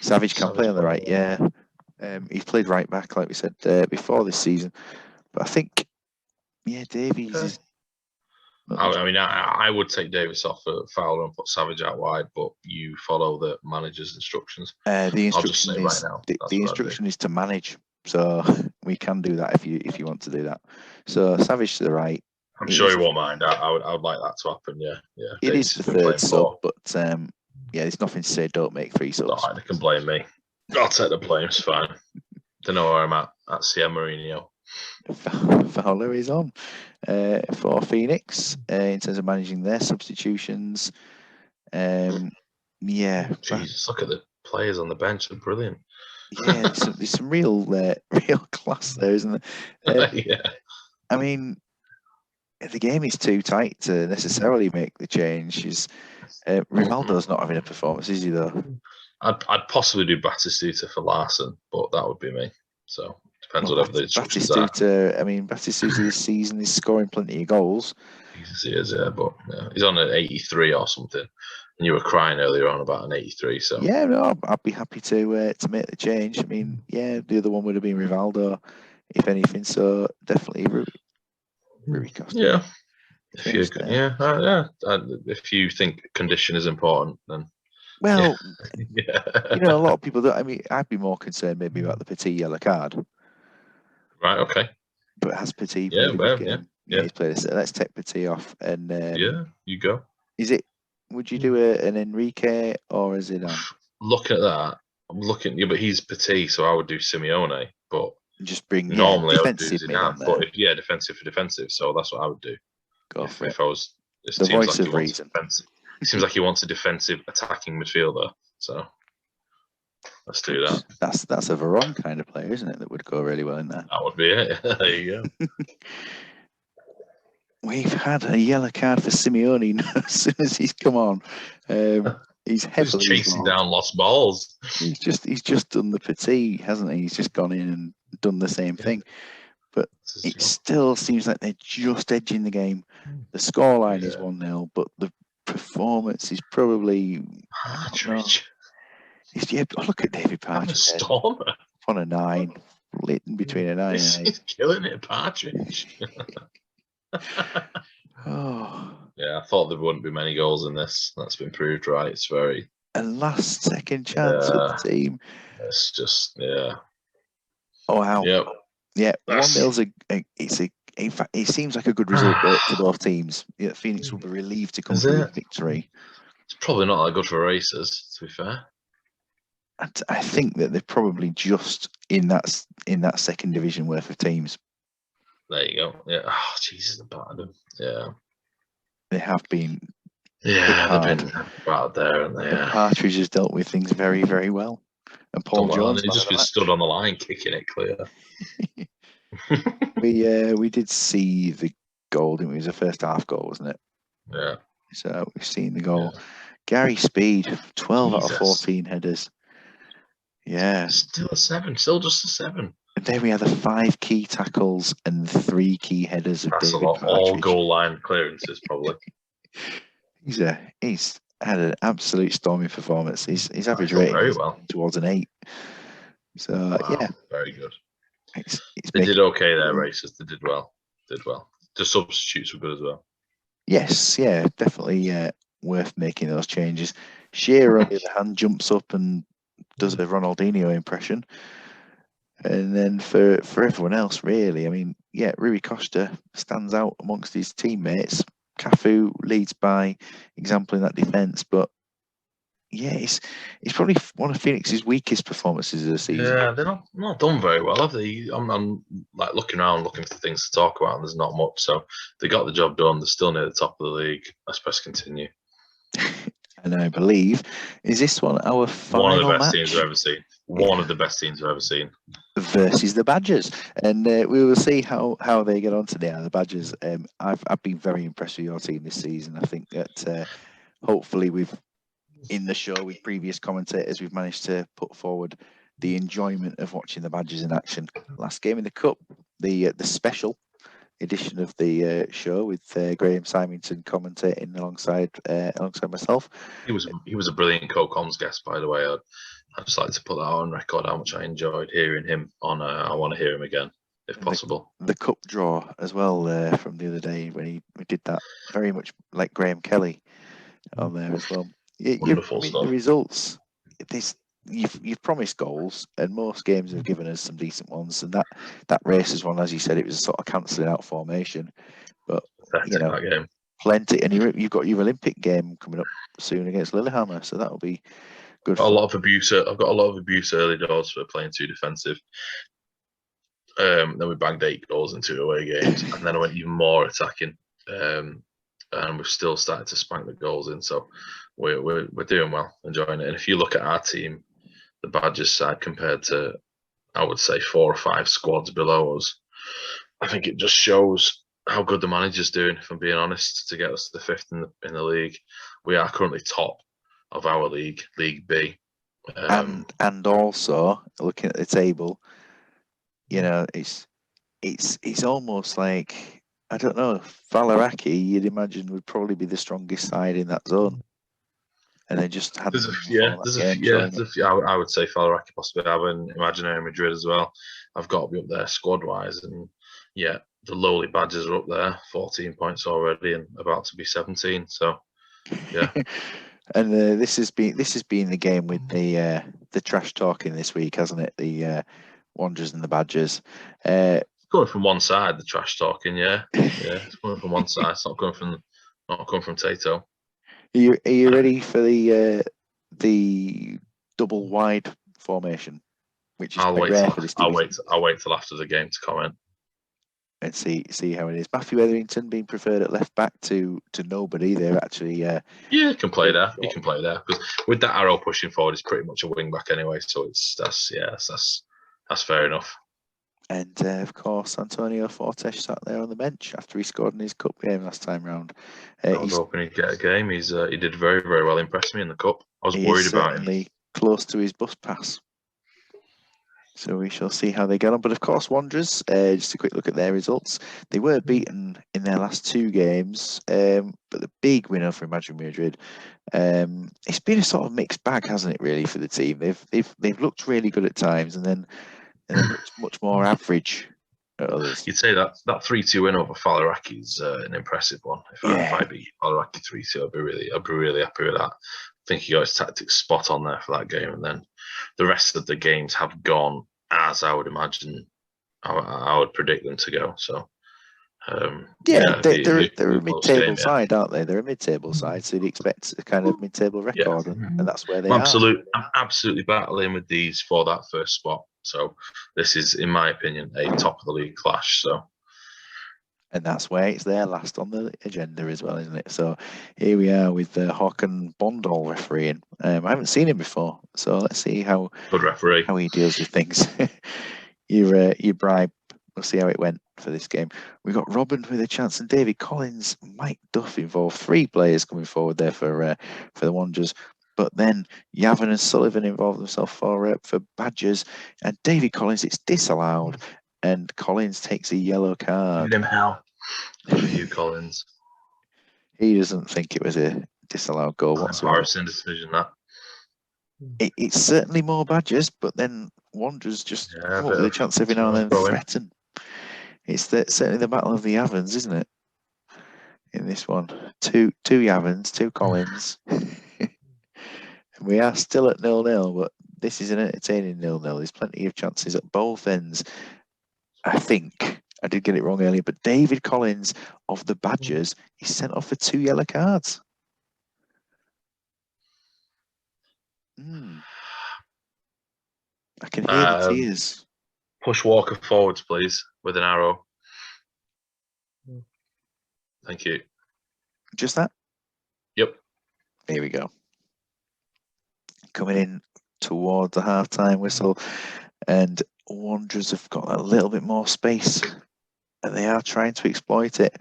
Savage can play on the right, yeah. He's played right back, like we said before this season. But I think, Davies is. I mean, I would take Davis off for Fowler and put Savage out wide, but you follow the manager's instructions. The instruction is to manage, so we can do that if you want to do that. So Savage to the right. I'm sure he won't mind. I would like that to happen. Yeah. It is the third sub, but there's nothing to say. Don't make 3 subs. Not like they can blame me. I'll take the blame. It's fine. Don't know where I'm at. That's Tato Mourinho. Fowler is on for Phoenix in terms of managing their substitutions. Jesus, look at the players on the bench. They're brilliant. Yeah, there's some real class there, isn't there? Yeah. I mean, the game is too tight to necessarily make the change. Rivaldo's not having a performance, is he, though? I'd possibly do Batistuta for Larson, but that would be me. So depends whatever the instructions are. Batistuta this season is scoring plenty of goals. He is, but he's on an 83 or something. And you were crying earlier on about an 83. So I'd be happy to make the change. I mean, the other one would have been Rivaldo, if anything. So definitely Rui Costa. Yeah. If you think condition is important, then. Well, a lot of people don't. I mean, I'd be more concerned maybe about the Petit yellow card. Right. Okay. But has Petit played a good game? Yeah, he's played it. Let's take Petit off. And you go. Is it? Would you do an Enrique or is it? Looking at that, I'm looking. Yeah, but he's Petit, so I would do Simeone. But Just bring Normally I would do defensive mid on Zidane, there. but if defensive for defensive, so that's what I would do. Go for it. If I was, it The seems voice like he of wants reason. defensive. It seems like he wants a defensive attacking midfielder. So let's do that. That's a Veron kind of player, isn't it? That would go really well in there. That would be it. There you go. We've had a yellow card for Simeone as soon as he's come on. He's heavily chasing involved. down lost balls. He's just done the petit, hasn't he? He's just gone in and done the same thing. But it still seems like they're just edging the game. The scoreline is 1-0, but the performance is probably Partridge. Look at David Partridge. Stormer. On a 9, in between a 9 and 8. He's killing it, Partridge. Oh. Yeah, I thought there wouldn't be many goals in this. That's been proved right. It's very a last second chance for the team. It's just Oh wow. Yep. Yeah, 1-0's in fact it seems like a good result for both teams. Yeah, Phoenix will be relieved to come through with victory. It's probably not that good for racers, to be fair. I think that they're probably just in that second division worth of teams. There you go. Yeah. Oh, Jesus, the battered. Yeah. They have been. Yeah, they've been bad there, and Partridge has dealt with things very, very well. And Paul Jones, he's just been stood on the line, kicking it clear. We did see the goal, didn't we? It was a first half goal, wasn't it? Yeah. So we've seen the goal. Yeah. Gary Speed, 12 out of 14 headers. Yeah. Still a 7. Still just a 7. And then we had the 5 key tackles and 3 key headers of That's David a lot. Partridge. All goal line clearances, probably. He's had an absolute storming performance. His average rating is towards an 8. So yeah, very good. They did okay there, racers. They did well. The substitutes were good as well. Yes, yeah, definitely worth making those changes. Shearer, on the other hand, jumps up and does a Ronaldinho impression. And then for everyone else, really, I mean, yeah, Rui Costa stands out amongst his teammates. Cafu leads by example in that defence, but yeah, it's probably one of Phoenix's weakest performances of the season. Yeah, they're not done very well, have they? I'm like looking around, looking for things to talk about, and there's not much. So they got the job done. They're still near the top of the league. Let's press continue. And I believe, is this one our final match? One of the best teams I've ever seen. One of the best teams I've ever seen. Versus the Badgers. And we will see how they get on today. The Badgers, I've been very impressed with your team this season. I think that hopefully in the show with previous commentators, we've managed to put forward the enjoyment of watching the Badgers in action. Last game in the Cup, the special edition of the show with Graham Symington commentating alongside myself. He was a brilliant co-coms guest, by the way. I'd just like to put that on record how much I enjoyed hearing him on. I want to hear him again, if possible. The cup draw as well from the other day when we did that, very much like Graham Kelly on there as well. Wonderful stuff. The results. You've promised goals, and most games have given us some decent ones. And that Racers one, as you said, it was a sort of cancelling out formation. But that game. Plenty, and you've got your Olympic game coming up soon against Lillehammer, so that'll be good. I've got a lot of abuse early doors for playing too defensive. Then we bagged 8 goals in 2 away games, and then I went even more attacking. And we've still started to spank the goals in, so we're doing well, enjoying it. And if you look at our team, the Badgers side compared to, I would say, 4 or 5 squads below us, I think it just shows how good the manager's doing, if I'm being honest, to get us to the 5th in the league. We are currently top of our league, League B. And also looking at the table, it's almost like, I don't know, Valaraki, you'd imagine, would probably be the strongest side in that zone. And they just had. I would say Valaraki possibly have an imaginary Madrid as well. I've got to be up there squad wise, and yeah, the lowly Badgers are up there, 14 points already, and about to be 17. So, yeah. And this has been the game with the trash talking this week, hasn't it? The Wanderers and the Badgers. Coming from one side, the trash talking, yeah, it's coming from one side. It's not coming from Tato. Are you ready for the double wide formation? which is quite rare for this division. I'll wait till after the game to comment. And see how it is. Matthew Etherington being preferred at left back to nobody. They're actually you can play there. You can play there because with that arrow pushing forward, it's pretty much a wing back anyway. So that's fair enough. And of course, Antonio Fortes sat there on the bench after he scored in his cup game last time round. I was hoping he'd get a game. He did very, very well. Impressed me in the cup. I was worried about him. Certainly close to his bus pass. So we shall see how they get on. But of course, Wanderers, just a quick look at their results. They were beaten in their last 2 games, but the big winner for Real Madrid. It's been a sort of mixed bag, hasn't it? Really, for the team. They've looked really good at times, and then looked much more average at others. You'd say that 3-2 win over Falaraki is an impressive one. If I beat Falaraki 3-2, I'd be really happy with that. I think he got his tactics spot on there for that game, and then the rest of the games have gone as I would imagine I would predict them to go. So they're a mid-table side, aren't they? They're a mid-table side, so you'd expect a kind of mid-table record, and that's where they are. I'm absolutely battling with these for that first spot. So this is, in my opinion, a top of the league clash. So. And that's why it's there last on the agenda as well, isn't it? So here we are with Håkan Bondal refereeing. I haven't seen him before, so let's see how good referee how he deals with things. You bribe. We'll see how it went for this game. We got Robin with a chance and David Collins, Mike Duff involved. 3 players coming forward there for the Wanderers. But then Yavin and Sullivan involved themselves for Badgers, and David Collins, it's disallowed, and Collins takes a yellow card. Give him hell. Good for you, Collins. He doesn't think it was a disallowed goal whatsoever. Embarrassing decision, that. It's certainly more Badgers, but then Wanderers just come up with a chance every now and then threaten. It's certainly the battle of the Yavins, isn't it? In this one, two Yavins, 2 Collins. We are still at 0-0, but this is an entertaining 0-0. There's plenty of chances at both ends. I think I did get it wrong earlier, but David Collins of the Badgers is sent off for 2 yellow cards. I can hear the tears. Push Walker forwards, please, with an arrow. Thank you. Just that? Yep. Here we go. Coming in towards the half-time whistle, and Wanderers have got a little bit more space, and they are trying to exploit it.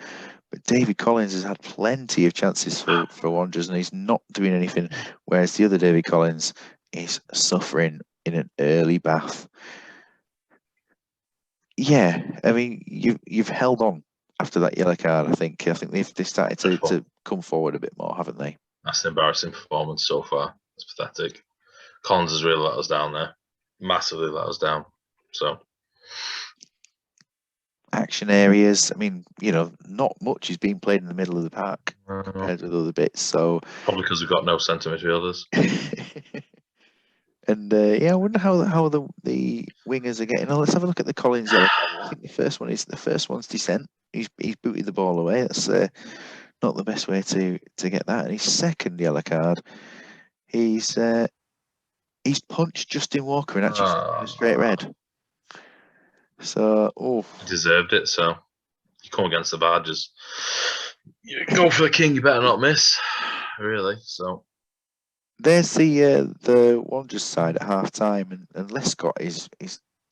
But David Collins has had plenty of chances for Wanderers, and he's not doing anything, whereas the other David Collins is suffering in an early bath. Yeah, I mean, you've held on after that yellow card. I think they've started to come forward a bit more, haven't they? That's an embarrassing performance so far. It's pathetic. Collins has really let us down there. Massively let us down. So action areas, I mean, not much is being played in the middle of the park compared with other bits. So probably because we've got no centre midfielders. And I wonder how the wingers are getting on. Let's have a look at the Collins yellow card. I think the first one's descent. He's booted the ball away. That's not the best way to get that. And his second yellow card, he's punched Justin Walker and actually a straight red. So he deserved it. So you come against the Badgers, you go for the king. You better not miss, really. So. There's the Wanderers side at half time, and Lescott is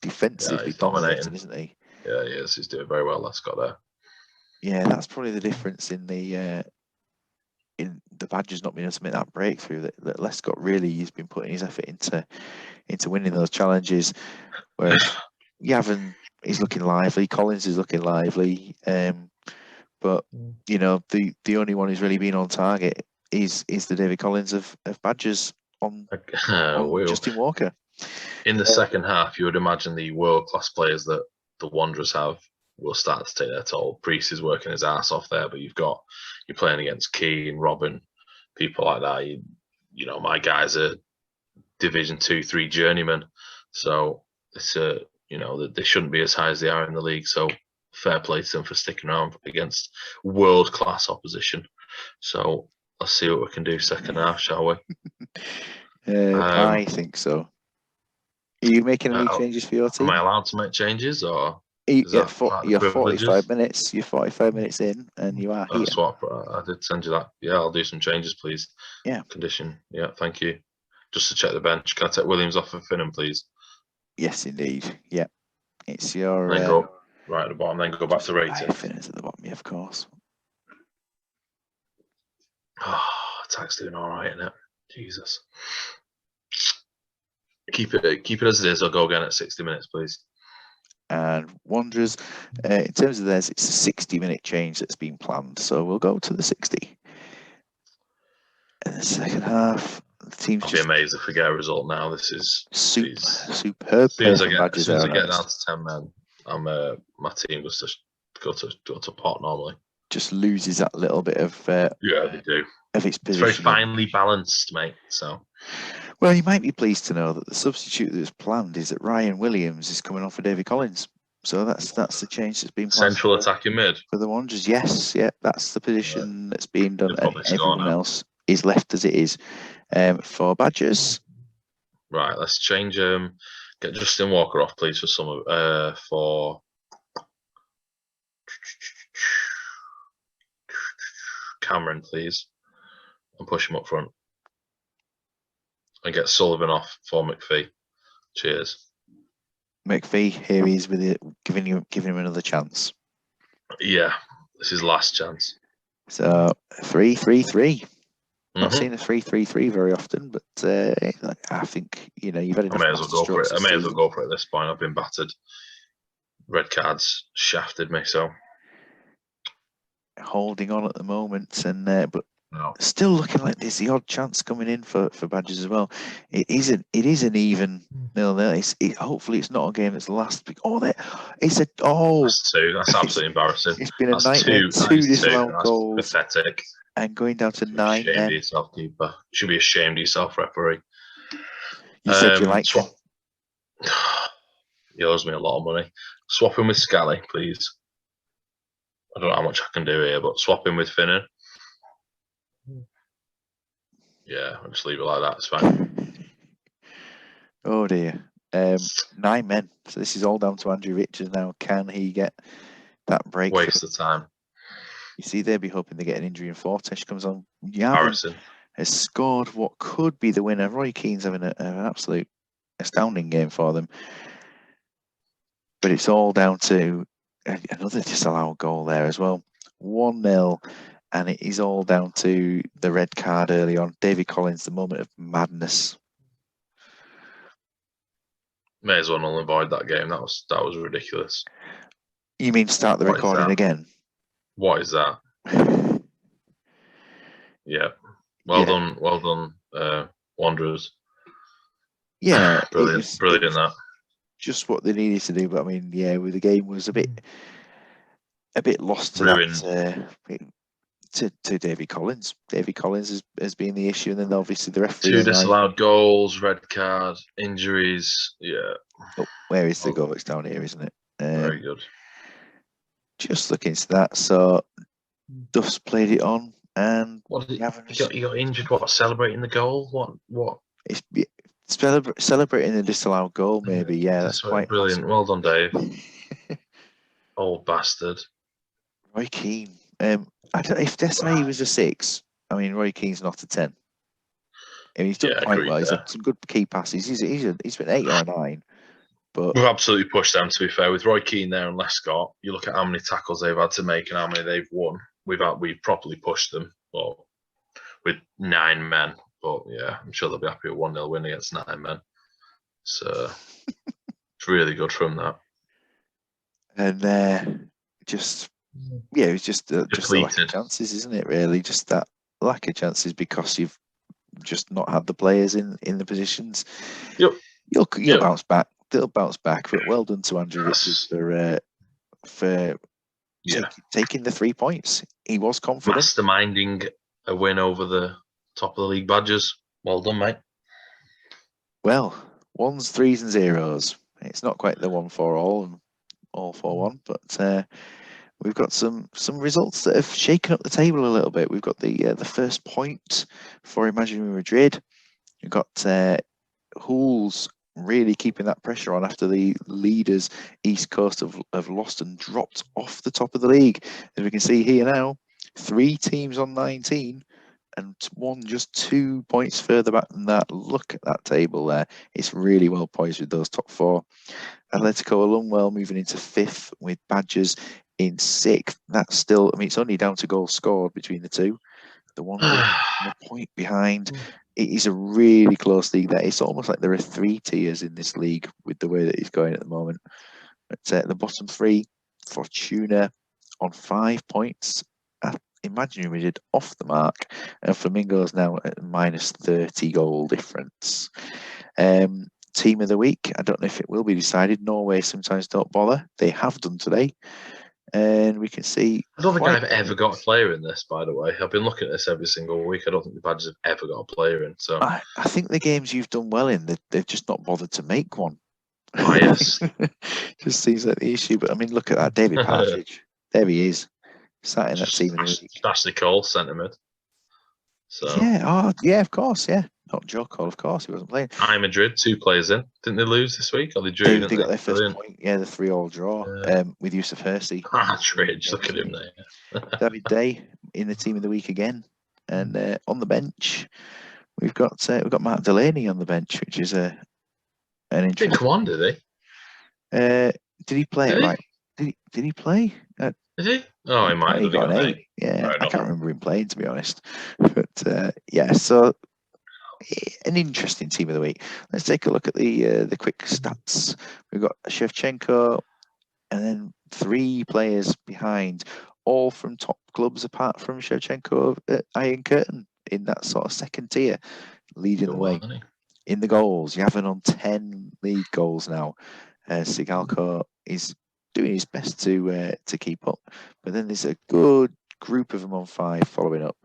defensively dominating, isn't he? Yeah, he is. He's doing very well, Lescott there. Yeah, that's probably the difference in the Badgers not being able to make that breakthrough. That Lescott really has been putting his effort into winning those challenges, whereas Yavin is looking lively, Collins is looking lively, but the only one who's really been on target is the David Collins of Badgers on Justin Walker. In the second half, you would imagine the world-class players that the Wanderers have will start to take their toll. Priest is working his ass off there, but you're playing against Keane, Robin, people like that. My guys are Division 2-3 journeymen, so it's they shouldn't be as high as they are in the league. So fair play to them for sticking around against world-class opposition. So. Let's see what we can do second half, shall we? I think so. Are you making any Uh, changes for your am I team? allowed to make changes, or is that part of the You're 45 privileges? minutes. You're 45 minutes in, and you are here. Swap. I did send you that. Yeah, I'll do some changes, please. Yeah. Condition. Yeah, thank you. Just to check the bench. Can I take Williams off of Finnan, please? Yes, indeed. Yeah. It's your. And then go right at the bottom. Then go back to rating. Finners at the bottom, yeah, of course. Oh, attack's doing all right, isn't it? Jesus. Keep it as it is. I'll go again at 60 minutes, please. And Wanderers, in terms of theirs, it's a 60-minute change that's been planned. So we'll go to the 60. In the second half, the team's I'll be amazed if we get a result now. This is superb. As soon as I get down to 10 men, my team was just go to pot normally. Just loses that little bit of yeah, they do. Of its position. It's very finely balanced, mate. So. Well, you might be pleased to know that the substitute that's planned is that Ryan Williams is coming on for Davy Collins. So that's the change that's been planned. Central attacking mid. For the Wanderers, yes. Yeah, that's the position that's being done. And everyone else is left as it is. For Badgers. Right, let's change. Get Justin Walker off, please, for some for Cameron, please, and push him up front. And get Sullivan off for McPhee. Cheers. McPhee, here he is with it, giving him another chance. Yeah, this is last chance. So 3-3-3. Not seen a 3-3-3 very often, but I think you've had enough. I may as well go for it. I may as well go for it at this point. I've been battered. Red cards shafted me, so holding on at the moment, and but no. Still looking like there's the odd chance coming in for Badgers as well. It isn't even 0-0. Hopefully it's not a game that's the last. That's two. That's absolutely embarrassing. It's been a nightmare. Two disallowed goals. Pathetic. And going down to 9 men. Ashamed of yourself, keeper. You should be ashamed of yourself, referee. You said you liked him. He owes me a lot of money. Swap him with Scally, please. I don't know how much I can do here, but swap him with Finnan. Yeah, I'll just leave it like that. It's fine. Oh dear. 9 men. So this is all down to Andrew Richards now. Can he get that break? Waste of time. You see, they'd be hoping they get an injury and Fortesh comes on. Harrison has scored what could be the winner. Roy Keane's having an absolute astounding game for them. But it's all down to another disallowed goal there as well. 1-0. And it is all down to the red card early on. Davy Collins, the moment of madness. May as well not avoid that game. That was ridiculous. You mean start the recording again? What is that? Yeah. Well done, Wanderers. Yeah. Brilliant that. Just what they needed to do, but I mean, yeah, the game was a bit lost to ruined. To Davy Collins. Davy Collins has been the issue, and then obviously the referee. 2 disallowed goals, red card, injuries. Yeah. Oh, where is the goal? It's down here, isn't it? Very good. Just look into that. So Duff's played it on, and what did he got injured? What, celebrating the goal? What? It's celebrating the disallowed goal, maybe. Yeah, that's quite brilliant. Well done, Dave. Old bastard. Roy Keane. I don't know if Desiree was a 6. I mean, Roy Keane's not a 10. I mean, he's done quite well. He's had some good key passes. He's been 8 or 9. But we've absolutely pushed them, to be fair. With Roy Keane there and Lescott, you look at how many tackles they've had to make and how many they've won. We've properly pushed them, well, with 9 men. But yeah, I'm sure they'll be happy with 1-0 win against 9 men. So it's really good from that. And it was just the lack of chances, isn't it? Really, just that lack of chances because you've just not had the players in the positions. Yep. You'll bounce back. They'll bounce back. But well done to Andrew Richards for taking the 3 points. He was confident. Masterminding a win over the top of the league Badgers. Well done, mate. Well, 1s, 3s, and 0s. It's not quite the 1-4-all and all 4-1, but we've got some results that have shaken up the table a little bit. We've got the first point for Imaginary Madrid. We've got Hull's really keeping that pressure on after the leaders, East Coast, have lost and dropped off the top of the league. As we can see here now, 3 teams on 19 and one just 2 points further back than that. Look at that table there. It's really well poised with those top 4. Atletico Alumwell moving into 5th with Badgers in 6th. That's still, I mean, it's only down to goals scored between the two. The Wanderers a point behind. It is a really close league there. It's almost like there are 3 tiers in this league with the way that it's going at the moment. But the bottom 3, Fortuna on 5 points. Imagine we did off the mark, and Flamingo's now at minus 30 goal difference. Team of the week, I don't know if it will be decided. Norway sometimes don't bother. They have done today. And we can see. I don't think I've ever got a player in this, by the way. I've been looking at this every single week. I don't think the Badgers have ever got a player in. So I think the games you've done well in, they've just not bothered to make one. Bias. Just seems like the issue. But I mean, look at that. David Partridge. There he is. Sat in that team of the week. Ashley Cole, centre mid. So yeah, of course, yeah. Not Joe Cole, of course, he wasn't playing. Madrid, 2 players in. Didn't they lose this week? Or they drew? They got their first point. Yeah, the 3-3 draw with Yusuf Hersey. Partridge, look at him there. David Day in the team of the week again, and on the bench we've got Mark Delaney on the bench, which is an interesting. Didn't come on, did he? Did he play? Right? Did he play? Did he? Oh, he might have got an 8. Yeah, right, I can't remember him playing, to be honest. But yeah, so an interesting team of the week. Let's take a look at the quick stats. We've got Shevchenko, and then 3 players behind, all from top clubs apart from Shevchenko at Iron Curtain in that sort of second tier, leading the way. In the goals, Yavin on 10 league goals now. Sigalko is doing his best to keep up, but then there's a good group of them on 5 following up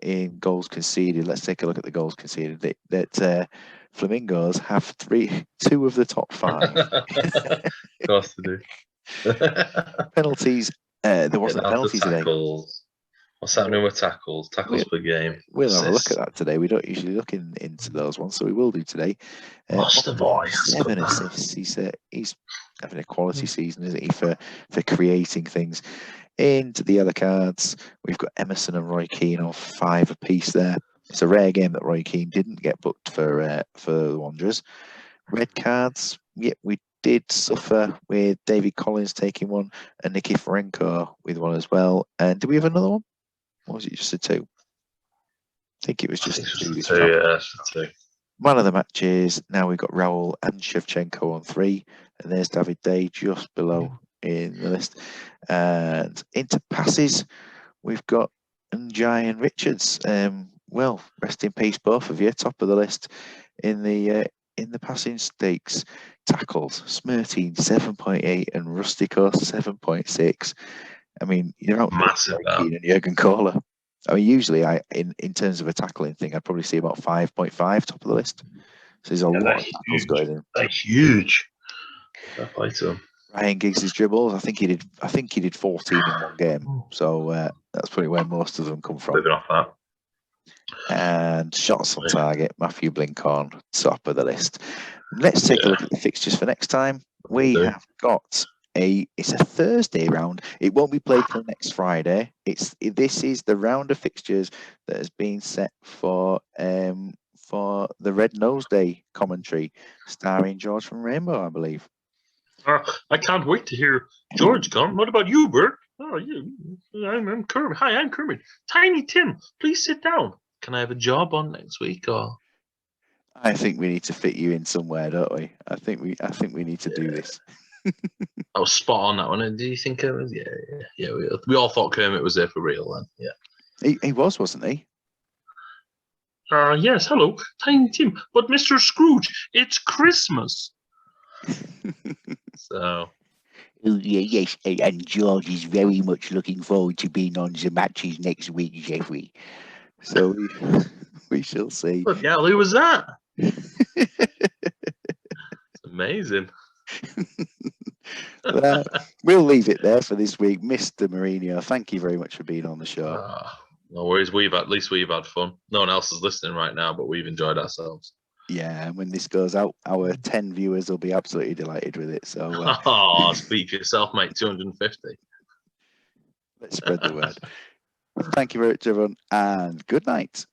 in goals conceded. Let's take a look at the goals conceded. That Flamingos have 2 of the top 5. Of course they do. Penalties. There wasn't penalties today. What's happening with tackles? Tackles per game. We'll have a look at that today. We don't usually look into those ones, so we will do today. What's the voice? 7 assists. He's having a quality season, isn't he, for creating things. Into the other cards, we've got Emerson and Roy Keane on 5 apiece there. It's a rare game that Roy Keane didn't get booked for the Wanderers. Red cards, yeah, we did suffer with David Collins taking one and Nicky Ferenko with one as well. And do we have another one? Or was it just a 2? I think it was just a 2. Yeah, 2. Man of the matches. Now we've got Raul and Shevchenko on 3. And there's David Day just below in the list. And into passes, we've got Njai and Richards. Well, rest in peace, both of you. Top of the list in the passing stakes. Tackles, Smirtine 7.8 and Rustico 7.6. I mean, you're out massive Keane and Jurgen Kohler. I mean, usually in terms of a tackling thing, I'd probably see about 5.5 top of the list. So there's a lot of tackles going in. They're huge. Fair play to them. Ryan Giggs' dribbles, I think he did 14 in one game. So that's probably where most of them come from. Moving off that. And shots on target, Matthew Blinkhorn, top of the list. Let's take a look at the fixtures for next time. We have got it's a Thursday round. It won't be played till next Friday. This is the round of fixtures that has been set for the Red Nose Day commentary, starring George from Rainbow, I believe. I can't wait to hear George come. What about you, Bert? Oh, I'm Kermit. Hi, I'm Kermit. Tiny Tim, please sit down. Can I have a job on next week? Or I think we need to fit you in somewhere, don't we? I think we need to do this. I was spot on that one. Do you think it was? Yeah. We all thought Kermit was there for real then. Yeah. He was, wasn't he? Yes. Hello, Tiny Tim. But Mr. Scrooge, it's Christmas. So. Yes, and George is very much looking forward to being on the matches next week, Jeffrey. So we shall see. What the hell, who was that? It's amazing. We'll leave it there for this week. Mr. Mourinho, thank you very much for being on the show. No worries. At least we've had fun. No one else is listening right now, but we've enjoyed ourselves. Yeah, and when this goes out, our 10 viewers will be absolutely delighted with it. So Oh, speak for yourself, mate. 250. let's spread the word. Thank you very much, everyone, and good night.